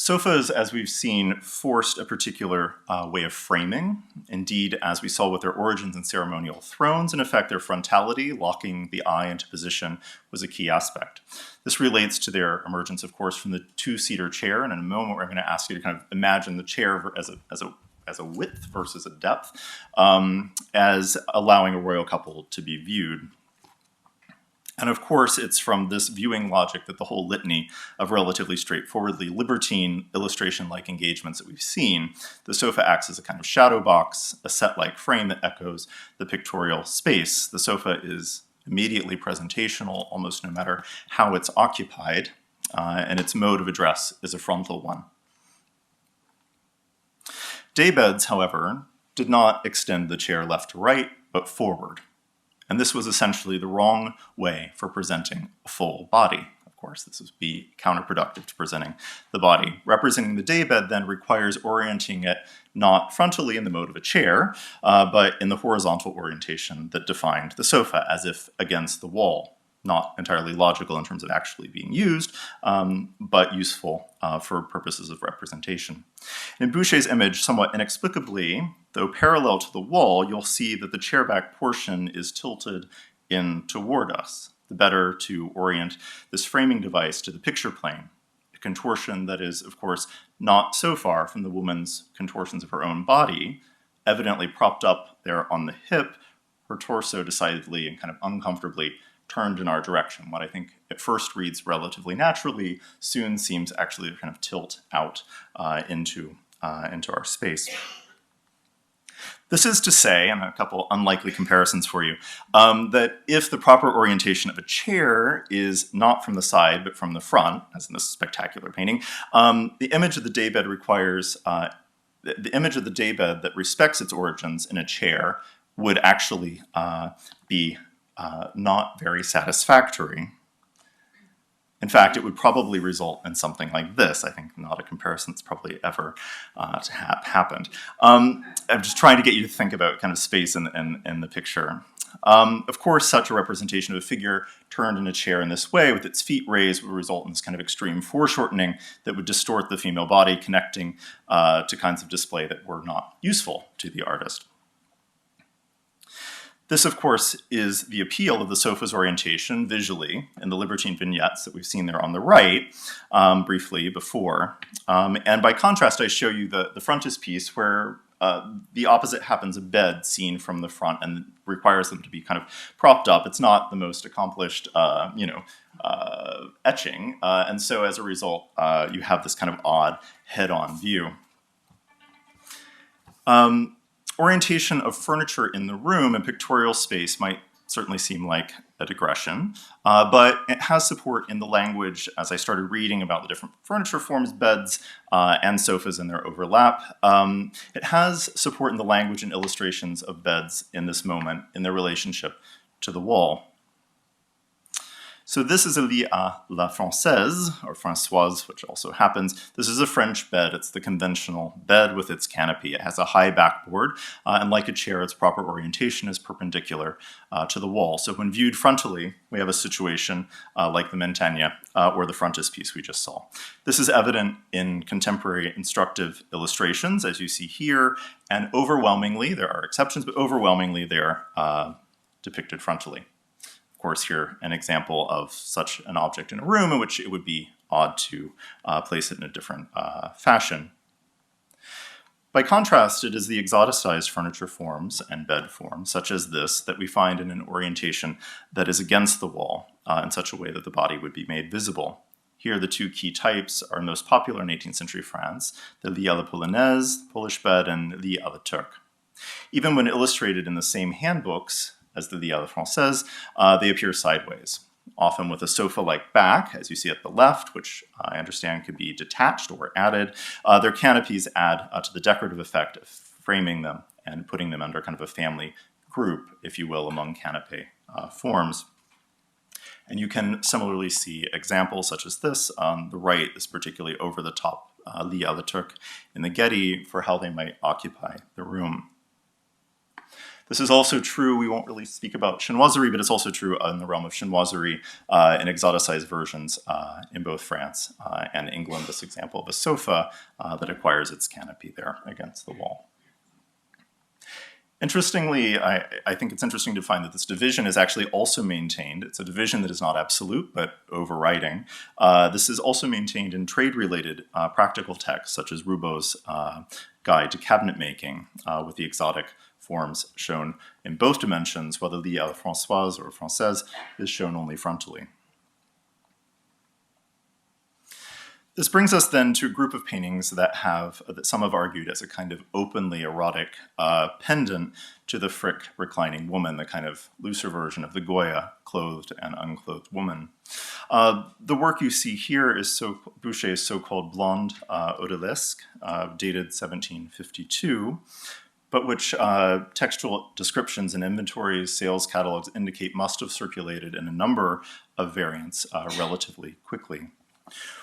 Sofas, as we've seen, forced a particular way of framing. Indeed, as we saw with their origins in ceremonial thrones, in effect, their frontality, locking the eye into position, was a key aspect. This relates to their emergence, of course, from the two-seater chair, and in a moment we're going to ask you to kind of imagine the chair as a width versus a depth, as allowing a royal couple to be viewed. And of course, it's from this viewing logic that the whole litany of relatively straightforwardly libertine illustration-like engagements that we've seen, the sofa acts as a kind of shadow box, a set-like frame that echoes the pictorial space. The sofa is immediately presentational, almost no matter how it's occupied, and its mode of address is a frontal one. Daybeds, however, did not extend the chair left to right, but forward. And this was essentially the wrong way for presenting a full body. Of course, this would be counterproductive to presenting the body. Representing the daybed then requires orienting it not frontally in the mode of a chair, but in the horizontal orientation that defined the sofa, as if against the wall. Not entirely logical in terms of actually being used, but useful for purposes of representation. In Boucher's image, somewhat inexplicably, though parallel to the wall, you'll see that the chairback portion is tilted in toward us, the better to orient this framing device to the picture plane, a contortion that is, of course, not so far from the woman's contortions of her own body, evidently propped up there on the hip, her torso decidedly and kind of uncomfortably turned in our direction. What I think at first reads relatively naturally soon seems actually to kind of tilt out into our space. This is to say, and a couple unlikely comparisons for you, that if the proper orientation of a chair is not from the side but from the front, as in this spectacular painting, the image of the daybed requires the image of the daybed that respects its origins in a chair would actually be not very satisfactory. In fact, it would probably result in something like this. I think not a comparison that's probably ever happened. I'm just trying to get you to think about kind of space in the picture. Of course, such a representation of a figure turned in a chair in this way with its feet raised would result in this kind of extreme foreshortening that would distort the female body, connecting to kinds of display that were not useful to the artist. This, of course, is the appeal of the sofa's orientation visually in the libertine vignettes that we've seen there on the right briefly before. And by contrast, I show you the frontispiece where the opposite happens, a bed seen from the front and requires them to be kind of propped up. It's not the most accomplished, etching. And so as a result, you have this kind of odd head-on view. Orientation of furniture in the room and pictorial space might certainly seem like a digression, but it has support in the language as I started reading about the different furniture forms, beds and sofas and their overlap. It has support in the language and illustrations of beds in this moment in their relationship to the wall. So this is a lit à la Française, or Françoise, which also happens. This is a French bed. It's the conventional bed with its canopy. It has a high backboard, and like a chair, its proper orientation is perpendicular to the wall. So when viewed frontally, we have a situation like the Montagne, or the frontispiece we just saw. This is evident in contemporary instructive illustrations, as you see here, and overwhelmingly, there are exceptions, but overwhelmingly they're depicted frontally. Of course, here an example of such an object in a room in which it would be odd to place it in a different fashion. By contrast, it is the exoticized furniture forms and bed forms, such as this, that we find in an orientation that is against the wall in such a way that the body would be made visible. Here, the two key types are most popular in 18th century France, the lit à la Polonaise, Polish bed, and lit à la Turque. Even when illustrated in the same handbooks as the lit à la Française, they appear sideways, often with a sofa-like back, as you see at the left, which I understand could be detached or added. Their canopies add to the decorative effect of framing them and putting them under kind of a family group, if you will, among canopy forms. And you can similarly see examples such as this on the right, this particularly over-the-top lit à la Turque in the Getty for how they might occupy the room. This is also true, we won't really speak about chinoiserie, but it's also true in the realm of chinoiserie in exoticized versions in both France and England, this example of a sofa that acquires its canopy there against the wall. Interestingly, I think it's interesting to find that this division is actually also maintained. It's a division that is not absolute, but overriding. This is also maintained in trade-related practical texts, such as Roubaud's Guide to Cabinet Making, with the exotic forms shown in both dimensions, while the lit à la Françoise or Française is shown only frontally. This brings us then to a group of paintings that some have argued as a kind of openly erotic pendant to the Frick reclining woman, the kind of looser version of the Goya clothed and unclothed woman. The work you see here is Boucher's so-called Blonde Odalisque, dated 1752, but which textual descriptions and inventories, sales catalogs indicate must have circulated in a number of variants relatively quickly.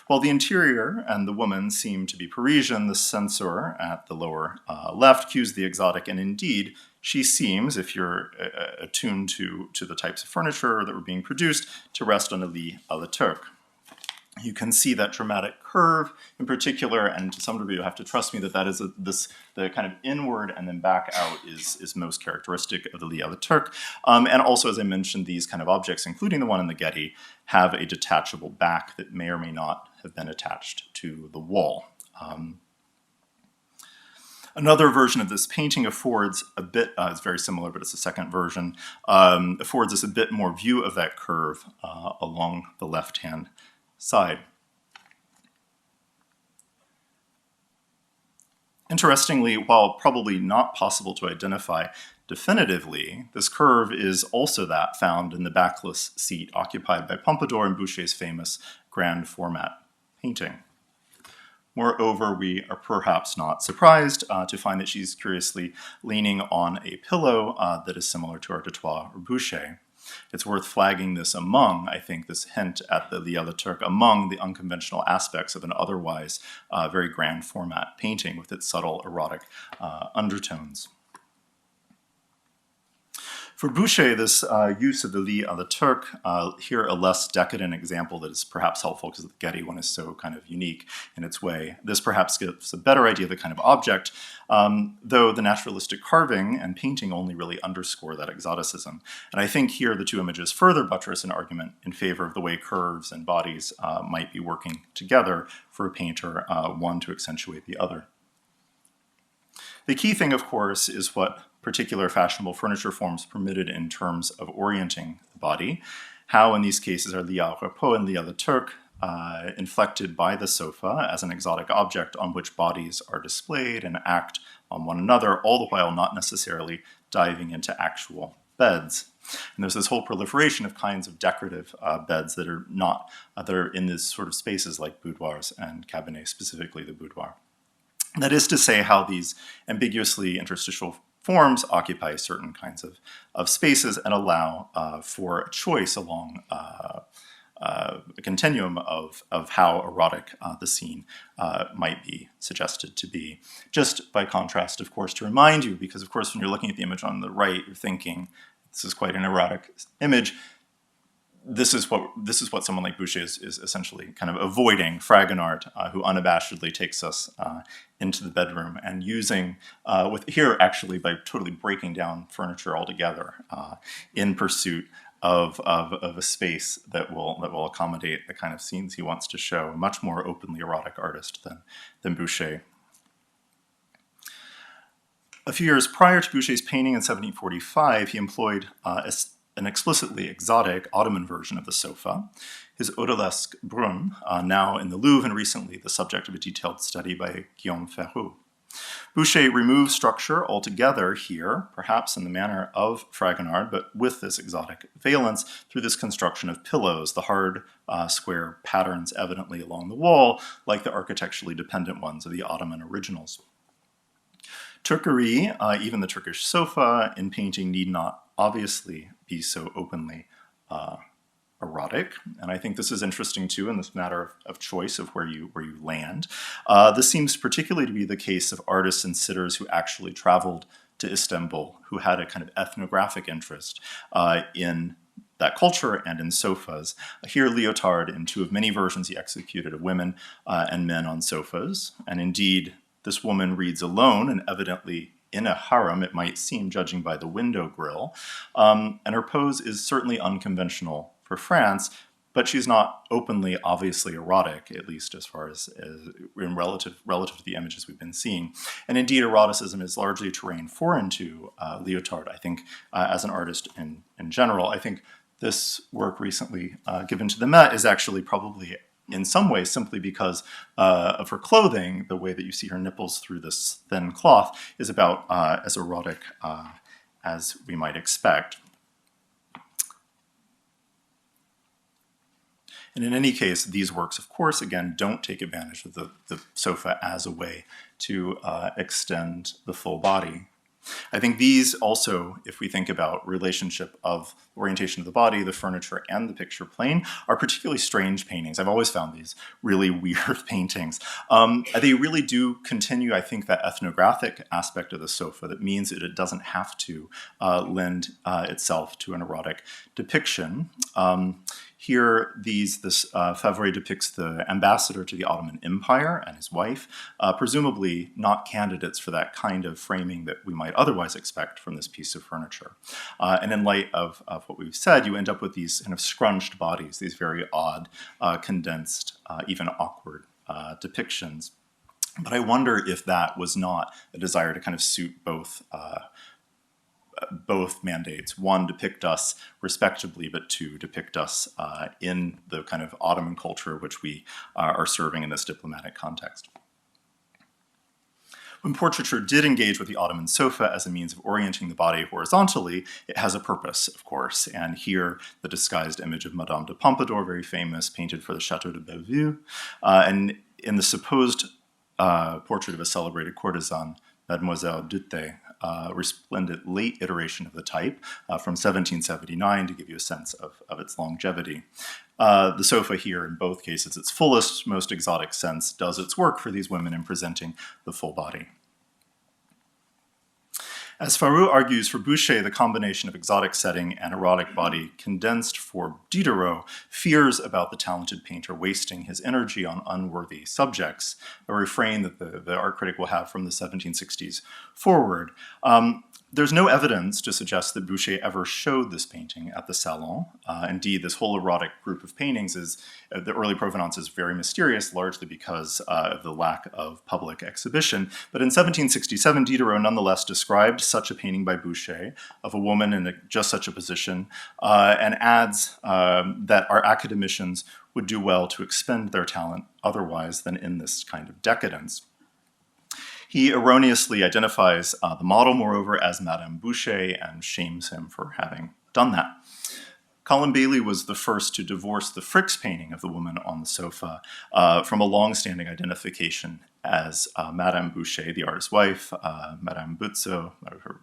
While the interior and the woman seem to be Parisian, the censor at the lower left cues the exotic, and indeed, she seems, if you're attuned to the types of furniture that were being produced, to rest on a lit à la Turque. You can see that dramatic curve in particular, and to some degree you have to trust me that that is the kind of inward and then back out is most characteristic of the lit à la Turque. And also, as I mentioned, these kind of objects, including the one in the Getty, have a detachable back that may or may not have been attached to the wall. Another version of this painting affords a bit, it's very similar, but it's a second version, affords us a bit more view of that curve along the left-hand side. Interestingly, while probably not possible to identify definitively, this curve is also that found in the backless seat occupied by Pompadour in Boucher's famous grand format painting. Moreover, we are perhaps not surprised to find that she's curiously leaning on a pillow that is similar to our Detroit or Boucher. It's worth flagging this among, I think, this hint at the lit à la Turque, among the unconventional aspects of an otherwise very grand format painting with its subtle erotic undertones. For Boucher, this use of the lit à la Turque, here a less decadent example that is perhaps helpful because the Getty one is so kind of unique in its way. This perhaps gives a better idea of the kind of object, though the naturalistic carving and painting only really underscore that exoticism. And I think here the two images further buttress an argument in favor of the way curves and bodies might be working together for a painter, one to accentuate the other. The key thing, of course, is what particular fashionable furniture forms permitted in terms of orienting the body, how in these cases are lit à repos and lit à la Turque inflected by the sofa as an exotic object on which bodies are displayed and act on one another, all the while not necessarily diving into actual beds. And there's this whole proliferation of kinds of decorative beds that are not, that are in these sort of spaces like boudoirs and cabinets, specifically the boudoir. That is to say, how these ambiguously interstitial forms occupy certain kinds of spaces and allow for a choice along a continuum of how erotic the scene might be suggested to be. Just by contrast, of course, to remind you, because of course when you're looking at the image on the right, you're thinking, this is quite an erotic image. This is what someone like Boucher is essentially kind of avoiding. Fragonard, who unabashedly takes us into the bedroom and using, with here actually by totally breaking down furniture altogether in pursuit of a space that will accommodate the kind of scenes he wants to show. A much more openly erotic artist than Boucher. A few years prior to Boucher's painting in 1745, he employed an explicitly exotic Ottoman version of the sofa, his odalisque brun, now in the Louvre and recently the subject of a detailed study by Guillaume Ferrou. Boucher removes structure altogether here, perhaps in the manner of Fragonard, but with this exotic valence through this construction of pillows, the hard, square patterns evidently along the wall, like the architecturally dependent ones of the Ottoman originals. Turquerie, even the Turkish sofa, in painting need not obviously be so openly erotic, and I think this is interesting too in this matter of choice of where you land. This seems particularly to be the case of artists and sitters who actually traveled to Istanbul, who had a kind of ethnographic interest in that culture and in sofas. Here, Lyotard, in two of many versions he executed of women and men on sofas, and indeed, this woman reads alone and evidently in a harem, it might seem, judging by the window grill. And her pose is certainly unconventional for France, but she's not openly, obviously erotic, at least as far as in relative to the images we've been seeing. And indeed, eroticism is largely a terrain foreign to Lyotard, I think, as an artist in general. I think this work recently given to the Met is actually probably in some ways simply because of her clothing. The way that you see her nipples through this thin cloth is about as erotic as we might expect. And in any case, these works, of course, again, don't take advantage of the sofa as a way to extend the full body. I think these also, if we think about relationship of orientation of the body, the furniture, and the picture plane, are particularly strange paintings. I've always found these really weird paintings. They really do continue, I think, that ethnographic aspect of the sofa that means that it doesn't have to lend itself to an erotic depiction. Here, this Favre depicts the ambassador to the Ottoman Empire and his wife, presumably not candidates for that kind of framing that we might otherwise expect from this piece of furniture. And in light of what we've said, you end up with these kind of scrunched bodies, these very odd, condensed, even awkward depictions. But I wonder if that was not a desire to kind of suit both mandates. One, depict us respectably, but two, depict us in the kind of Ottoman culture which we are serving in this diplomatic context. When portraiture did engage with the Ottoman sofa as a means of orienting the body horizontally, it has a purpose, of course. And here, the disguised image of Madame de Pompadour, very famous, painted for the Chateau de Bellevue, and in the supposed portrait of a celebrated courtesan, Mademoiselle Duthé, resplendent late iteration of the type from 1779 to give you a sense of its longevity. The sofa here, in both cases, its fullest, most exotic sense, does its work for these women in presenting the full body. As Ferrou argues for Boucher, the combination of exotic setting and erotic body condensed for Diderot fears about the talented painter wasting his energy on unworthy subjects, a refrain that the art critic will have from the 1760s forward. There's no evidence to suggest that Boucher ever showed this painting at the Salon. Indeed, this whole erotic group of paintings the early provenance is very mysterious, largely because of the lack of public exhibition. But in 1767, Diderot nonetheless described such a painting by Boucher of a woman in just such a position, and adds that our academicians would do well to expend their talent otherwise than in this kind of decadence. He erroneously identifies the model, moreover, as Madame Boucher and shames him for having done that. Colin Bailey was the first to divorce the Frick's painting of the woman on the sofa from a long-standing identification as Madame Boucher, the artist's wife, Madame Butzo,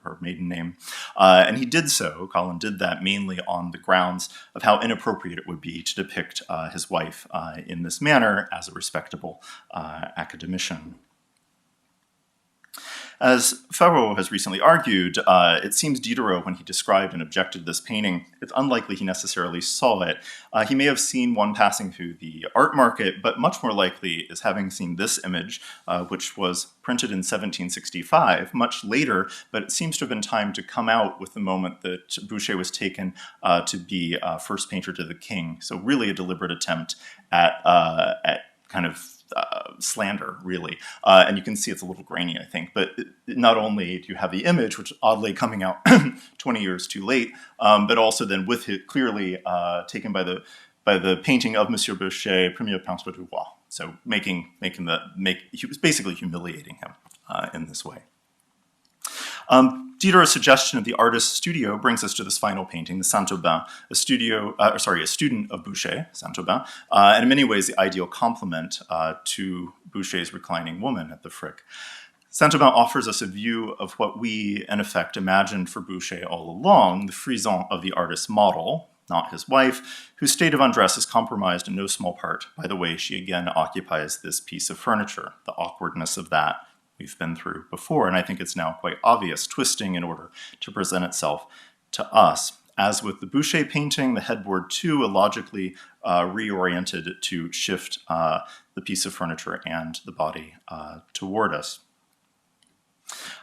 her maiden name. And he did so, Colin did that mainly on the grounds of how inappropriate it would be to depict his wife in this manner as a respectable academician. As Ferro has recently argued, it seems Diderot, when he described and objected to this painting, it's unlikely he necessarily saw it. He may have seen one passing through the art market, but much more likely is having seen this image, which was printed in 1765, much later, but it seems to have been timed to come out with the moment that Boucher was taken to be first painter to the king. So really a deliberate attempt at kind of slander, really. And you can see it's a little grainy, I think. But not only do you have the image, which oddly coming out 20 years too late, but also then with it clearly taken by the painting of Monsieur Boucher, Premier Peintre du Roi. So he was basically humiliating him in this way. Diderot's suggestion of the artist's studio brings us to this final painting, the Saint-Aubin, a student of Boucher, Saint-Aubin, and in many ways the ideal complement to Boucher's reclining woman at the Frick. Saint-Aubin offers us a view of what we, in effect, imagined for Boucher all along, the frisson of the artist's model, not his wife, whose state of undress is compromised in no small part by the way she again occupies this piece of furniture, the awkwardness of that we've been through before, and I think it's now quite obvious, twisting in order to present itself to us. As with the Boucher painting, the headboard too illogically reoriented to shift the piece of furniture and the body toward us.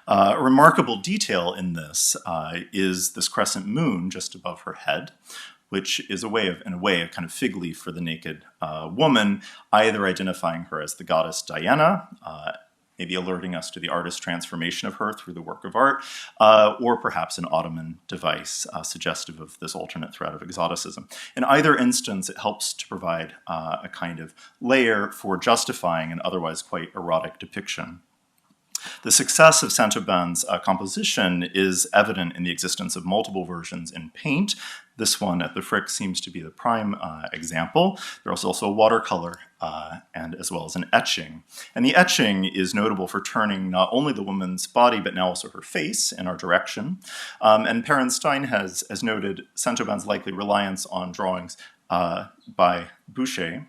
A remarkable detail in this is this crescent moon just above her head, which is in a way, a kind of fig leaf for the naked woman, either identifying her as the goddess Diana, maybe alerting us to the artist's transformation of her through the work of art, or perhaps an Ottoman device suggestive of this alternate thread of exoticism. In either instance, it helps to provide a kind of layer for justifying an otherwise quite erotic depiction. The success of Saint-Aubin's composition is evident in the existence of multiple versions in paint. This one at the Frick seems to be the prime example. There's also a watercolor and as well as an etching. And the etching is notable for turning not only the woman's body, but now also her face in our direction. And Perenstein has noted Saint-Aubin's likely reliance on drawings by Boucher,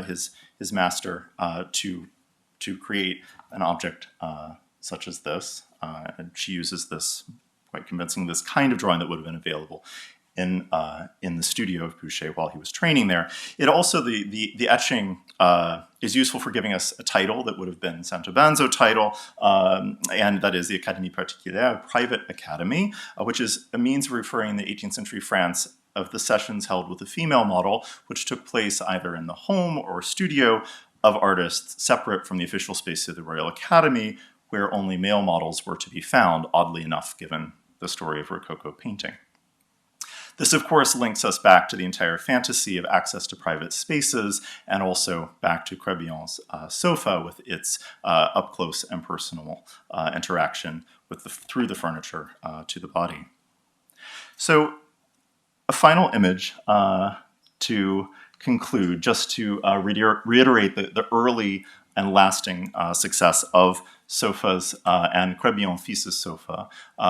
his master, to create an object such as this. And she uses this, quite convincing, this kind of drawing that would have been available in the studio of Boucher while he was training there. It also, the etching is useful for giving us a title that would have been Saint-Aubin's title, and that is the Académie Particulière, private academy, which is a means of referring in the 18th century France of the sessions held with a female model, which took place either in the home or studio of artists separate from the official space of the Royal Academy, where only male models were to be found, oddly enough, given the story of Rococo painting. This, of course, links us back to the entire fantasy of access to private spaces, and also back to Crébillon's sofa with its up-close and personal interaction with through the furniture to the body. So, a final image to conclude, just to reiterate the early and lasting success of sofas and Crébillon Fils' sofa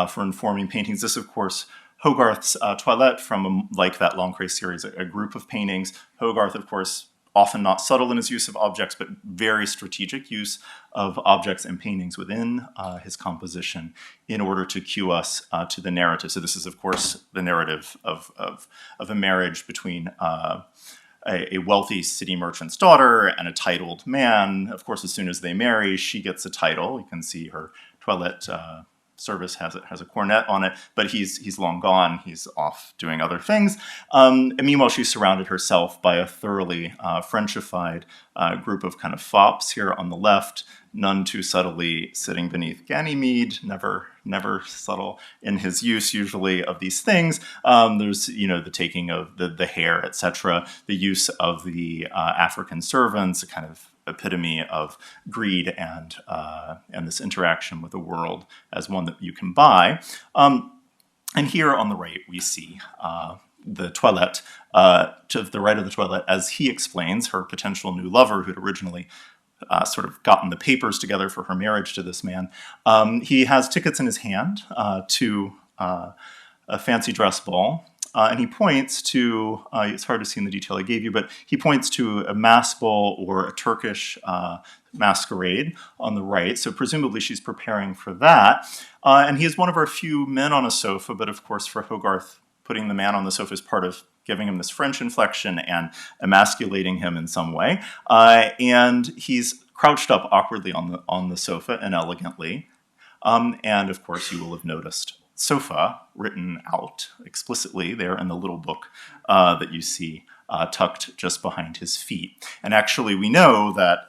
for informing paintings. This, of course, Hogarth's Toilette from, like that Lancret series, a group of paintings. Hogarth, of course, often not subtle in his use of objects, but very strategic use of objects and paintings within his composition in order to cue us to the narrative. So this is, of course, the narrative of a marriage between a wealthy city merchant's daughter and a titled man. Of course, as soon as they marry, she gets a title. You can see her toilette service has a cornet on it, but he's long gone. He's off doing other things. And meanwhile, she's surrounded herself by a thoroughly Frenchified group of kind of fops here on the left, none too subtly sitting beneath Ganymede, never subtle in his use usually of these things. There's, the taking of the hair, etc., the use of the African servants, a kind of epitome of greed and this interaction with the world as one that you can buy. And here on the right, we see the toilette, to the right of the toilet, as he explains, her potential new lover, who'd originally sort of gotten the papers together for her marriage to this man. He has tickets in his hand to a fancy dress ball. And he points to, it's hard to see in the detail I gave you, but he points to a mass ball or a Turkish masquerade on the right. So presumably she's preparing for that. And he is one of our few men on a sofa, but of course for Hogarth, putting the man on the sofa is part of giving him this French inflection and emasculating him in some way. And he's crouched up awkwardly on the sofa and elegantly. And of course you will have noticed sofa written out explicitly there in the little book that you see tucked just behind his feet. And actually we know that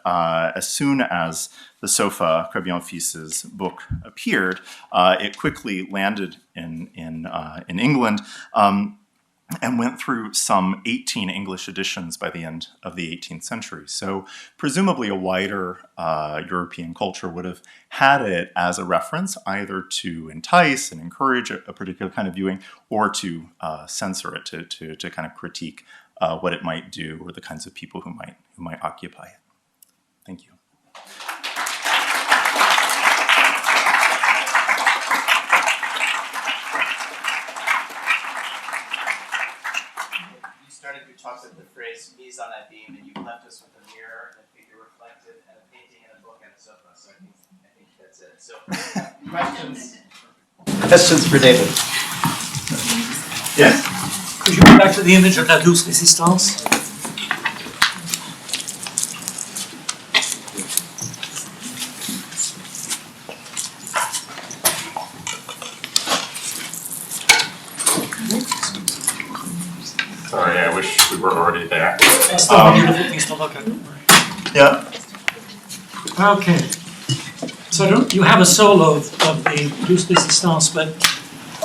as soon as the sofa, Crébillon-Fils' book, appeared, it quickly landed in England and went through some 18 English editions by the end of the 18th century. So presumably a wider European culture would have had it as a reference, either to entice and encourage a particular kind of viewing, or to censor it, to kind of critique what it might do, or the kinds of people who might occupy it. Thank you. Started your talk with the phrase mise en abîme, and you left us with a mirror and a figure reflected and a painting and a book and a sofa. So I think that's it. So questions? Questions for David? Yes. Could you go back to the image of la douce résistance? Sorry, I wish we were already there. It's still beautiful things to look at. Yeah. Okay. So you have a solo of the douce résistance, but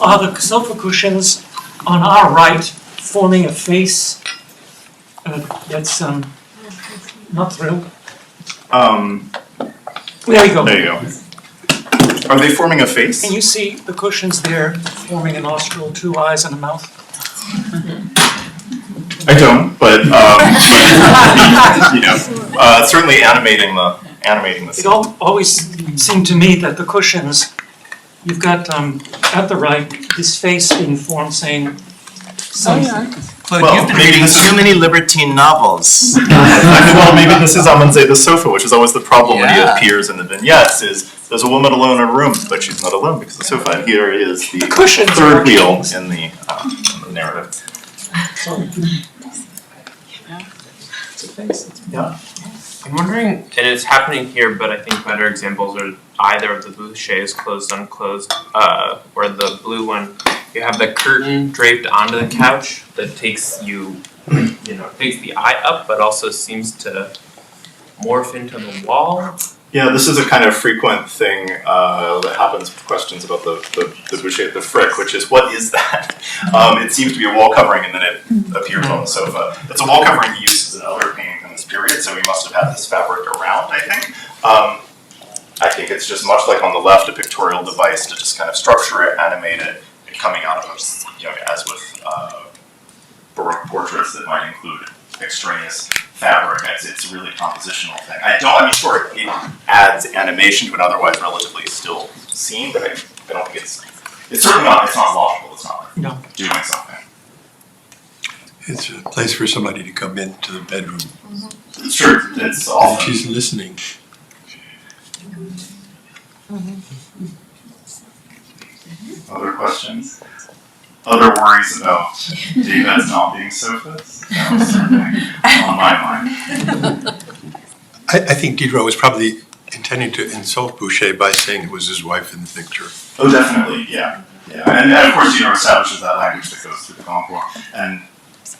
are the sofa cushions on our right forming a face that's not thrilled? There you go. There you go. Are they forming a face? Can you see the cushions there forming a nostril, two eyes, and a mouth? I don't, but certainly animating the It scene. always seemed to me that the cushions, you've got at the right this face being formed saying something. Claude, Well, you've been maybe reading this is- too many libertine novels. Well, maybe this is Amanze the sofa, which is always the problem when he Yeah. appears in the vignettes. Is there's a woman alone in a room, but she's not alone because of the sofa. And here is the Cushions are third wheel kings. in the narrative. Yeah. I'm wondering, and it's happening here, but I think better examples are either of the bouchées closed, unclosed, or the blue one. You have the curtain draped onto the couch that takes takes the eye up, but also seems to morph into the wall. Yeah, this is a kind of frequent thing that happens with questions about the boucher, the frick, which is, what is that? It seems to be a wall covering, and then it appears on the sofa. It's a wall covering he uses in other paintings in this period, so he must have had this fabric around, I think. I think it's just much like on the left, a pictorial device to just kind of structure it, animate it, and coming out of it, as with Baroque portraits that might include extraneous fabric. It's a really compositional thing. Sure, it adds animation to an otherwise relatively still scene, but I don't think it's certainly not, it's not logical, it's not like doing something. It's a place for somebody to come into the bedroom. It's true, it's often. She's listening. Other questions? Other worries about David's not being sofas? That was certainly on my mind. I think Diderot was probably intending to insult Boucher by saying it was his wife in the picture. Oh, definitely, yeah. And of course, establishes that language that goes through the Goncourt. And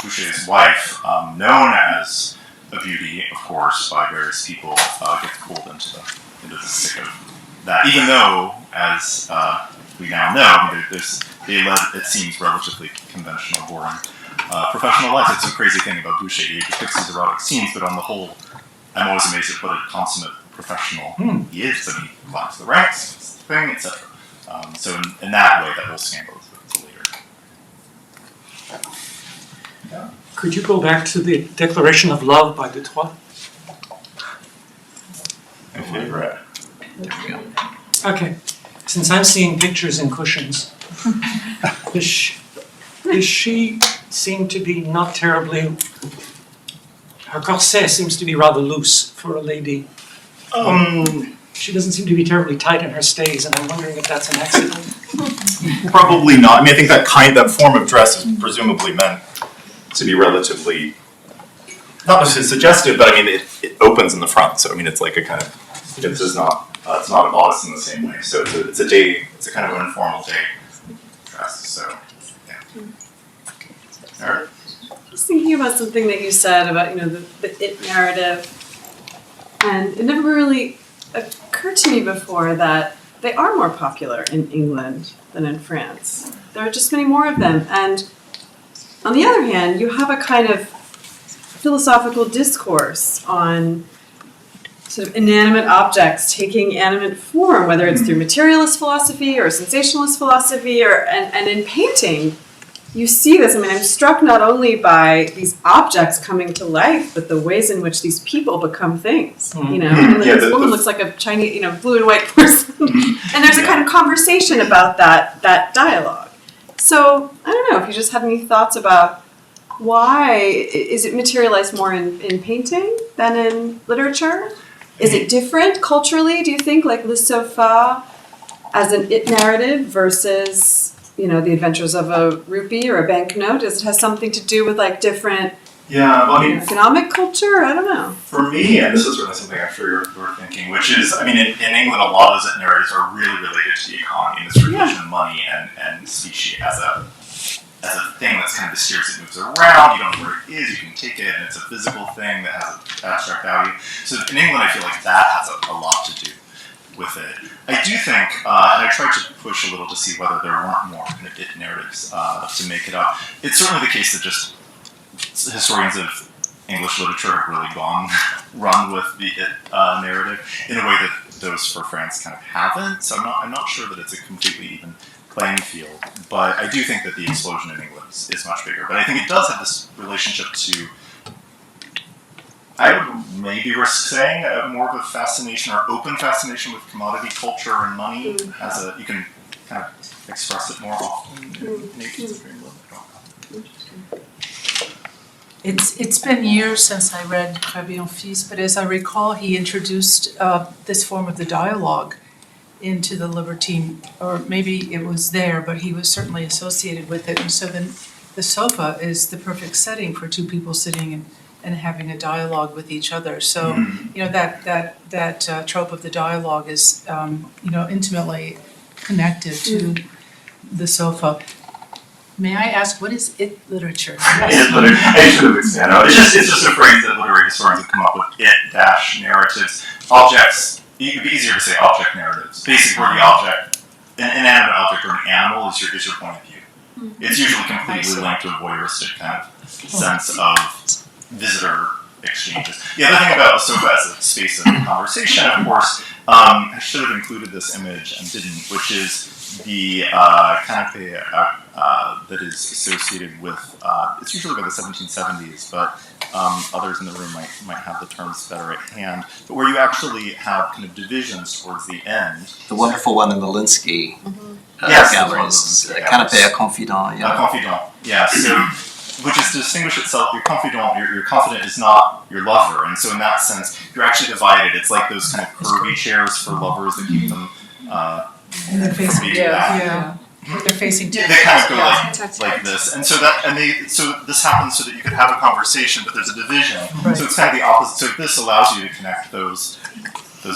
Boucher's wife, known as a beauty, of course, by various people, gets pulled into the thick of that. Even though, as we now know, they led, it seems, relatively conventional, boring professional life. It's a crazy thing about Boucher. He depicts these erotic scenes, but on the whole, I'm always amazed at what a consummate professional he is. But he climbs the ranks, it's the thing, etc. So in that way, that whole scandal is later. Could you go back to the Declaration of Love by Detroit? My favorite. There we go. Okay, since I'm seeing pictures and cushions, does she seem to be not terribly, her corset seems to be rather loose for a lady. She doesn't seem to be terribly tight in her stays, and I'm wondering if that's an accident. Probably not. I mean, I think that form of dress is presumably meant to be relatively, not necessarily suggestive, but I mean, it opens in the front. So I mean, it's like a kind of, it's not a bodice in the same way. So it's a kind of an informal day dress. So yeah. All right. I was thinking about something that you said about, the it narrative, and it never really occurred to me before that they are more popular in England than in France. There are just many more of them, and on the other hand, you have a kind of philosophical discourse on sort of inanimate objects taking animate form, whether it's through materialist philosophy or sensationalist philosophy, and in painting, you see this. I mean, I'm struck not only by these objects coming to life, but the ways in which these people become things. This woman looks like a Chinese, blue and white person, and there's a kind of conversation about that dialogue. So I don't know if you just had any thoughts about why is it materialized more in painting than in literature? Is it different culturally? Do you think, like Le Sofa as an it narrative versus the adventures of a rupee or a banknote? Does it have something to do with like different economic culture? I don't know. For me, and this is really something I'm sure you're thinking, which is, I mean, in England, a lot of those narratives are really related to the economy and the circulation of money and specie as a thing that's kind of mysterious. It moves around, you don't know where it is, you can take it, and it's a physical thing that has an abstract value. So in England, I feel like that has a lot to do with it. I do think, and I tried to push a little to see whether there weren't more kind of it narratives to make it up. It's certainly the case that just historians of English literature have really run with the it narrative in a way that those for France kind of haven't. So I'm not sure that it's a completely even playing field. But I do think that the explosion in England is much bigger. But I think it does have this relationship to, I would maybe risk saying, more of a fascination or open fascination with commodity culture and money. You can kind of express it more often in Eighteenth Century. It's been years since I read Crébillon Fils, but as I recall, he introduced this form of the dialogue into the libertine, or maybe it was there, but he was certainly associated with it. And so then the sofa is the perfect setting for two people sitting and having a dialogue with each other. So, that trope of the dialogue is, intimately connected to the sofa. May I ask, what is it literature? It literature. I should have expanded. It's just a phrase that literary historians have come up with. It-narratives. Objects. It would be easier to say object narratives. Basically, where the object, an inanimate object or an animal is your point of view. It's usually completely linked to a voyeuristic kind of sense of visitor exchanges. The other thing about a sofa as a space of conversation, of course, I should have included this image and didn't, which is the canapé that is associated with, it's usually by the 1770s, but others in the room might have the terms better at hand, but where you actually have kind of divisions towards the end. The wonderful one in the Linsky Yes, galleries, canapé à confidant. Yeah. Confidant, yeah. So, which is to distinguish itself, your confidant is not your lover, and so in that sense, you're actually divided. It's like those kind of curvy chairs for lovers that keep them And they're facing, back. they're facing They kind of go like this, and so this happens so that you could have a conversation, but there's a division. Right. So it's kind of the opposite. So this allows you to connect those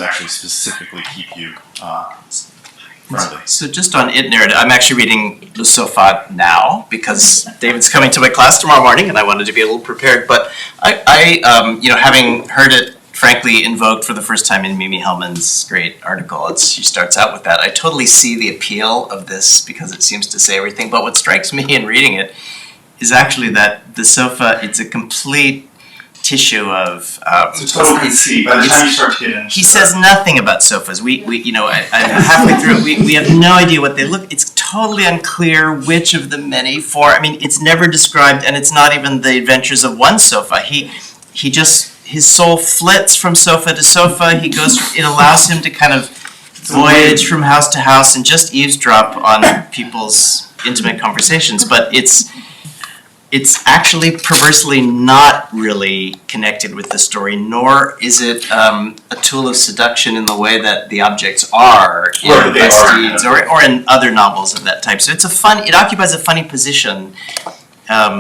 actually specifically keep you friendly. So just on it narrative, I'm actually reading Le Sofa now because David's coming to my class tomorrow morning, and I wanted to be a little prepared. But I having heard it frankly invoked for the first time in Mimi Hellman's great article, she starts out with that. I totally see the appeal of this because it seems to say everything. But what strikes me in reading it is actually that the sofa, it's a complete tissue of. It's a total conceit. By the time you start to get into He says nothing about sofas. I'm halfway through it. We have no idea what they look. It's totally unclear which of the many four. I mean, it's never described, and it's not even the adventures of one sofa. He just his soul flits from sofa to sofa. He goes. It allows him to kind of voyage from house to house and just eavesdrop on people's intimate conversations. But it's actually perversely not really connected with the story, nor is it a tool of seduction in the way that the objects are in Bastides or in other novels of that type. So it occupies a funny position. I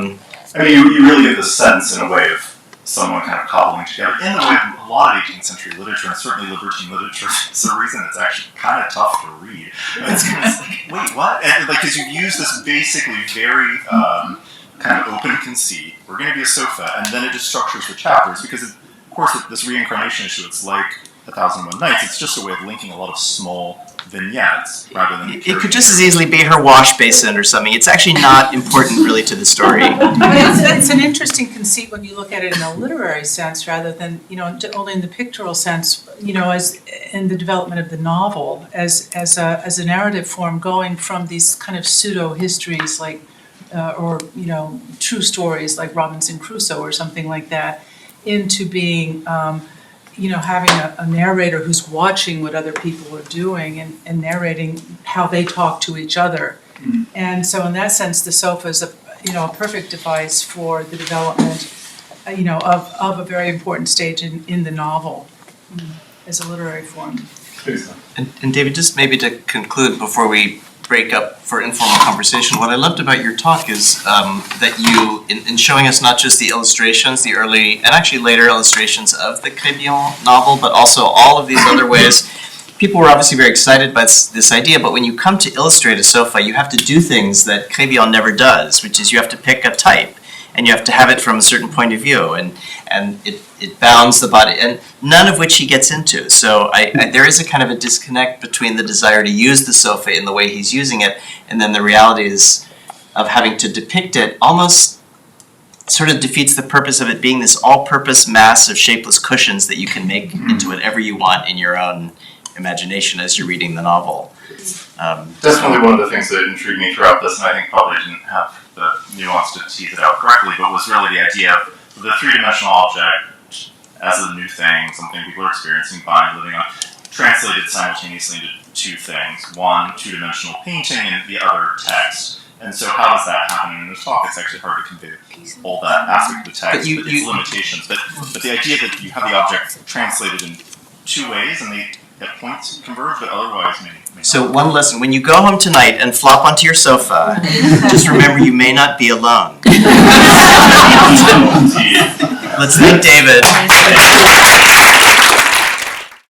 mean, you really get the sense, in a way, of someone kind of cobbling together, in the way of a lot of 18th century literature, and certainly libertine literature, is the reason it's actually kind of tough to read. It's kind of like, wait, what? And because you use this basically very kind of open conceit, we're going to be a sofa, and then it just structures the chapters, because of course this reincarnation issue, it's like 1001 Nights, it's just a way of linking a lot of small vignettes rather than... It could just as easily be her wash basin or something. It's actually not important really to the story. It's an interesting conceit when you look at it in a literary sense rather than, only in the pictorial sense, as in the development of the novel as a narrative form, going from these kind of pseudo-histories like or true stories like Robinson Crusoe or something like that, into being having a narrator who's watching what other people are doing and narrating how they talk to each other. Mm-hmm. And so in that sense, the sofa is a perfect device for the development of a very important stage in the novel as a literary form. And David, just maybe to conclude before we break up for informal conversation, what I loved about your talk is that you, in showing us not just the illustrations, the early and actually later illustrations of the Crébillon novel, but also all of these other ways. People were obviously very excited by this idea, but when you come to illustrate a sofa, you have to do things that Crébillon never does, which is you have to pick a type, and you have to have it from a certain point of view, and it bounds the body, and none of which he gets into. So there is a kind of a disconnect between the desire to use the sofa in the way he's using it, and then the realities of having to depict it almost sort of defeats the purpose of it being this all-purpose mass of shapeless cushions that you can make into whatever you want in your own imagination as you're reading the novel. Definitely one of the things that intrigued me throughout this, and I think probably didn't have the nuance to tease it out correctly, but was really the idea of the three-dimensional object as a new thing, something people are experiencing, buying, living on, translated simultaneously into two things. One, two-dimensional painting, and the other, text. And so how does that happen in this talk? It's actually hard to convey all that aspect of the text, but its limitations. But the idea that you have the object translated in two ways, and they at points converge, but otherwise may not. So one lesson, when you go home tonight and flop onto your sofa, just remember you may not be alone. Let's thank David.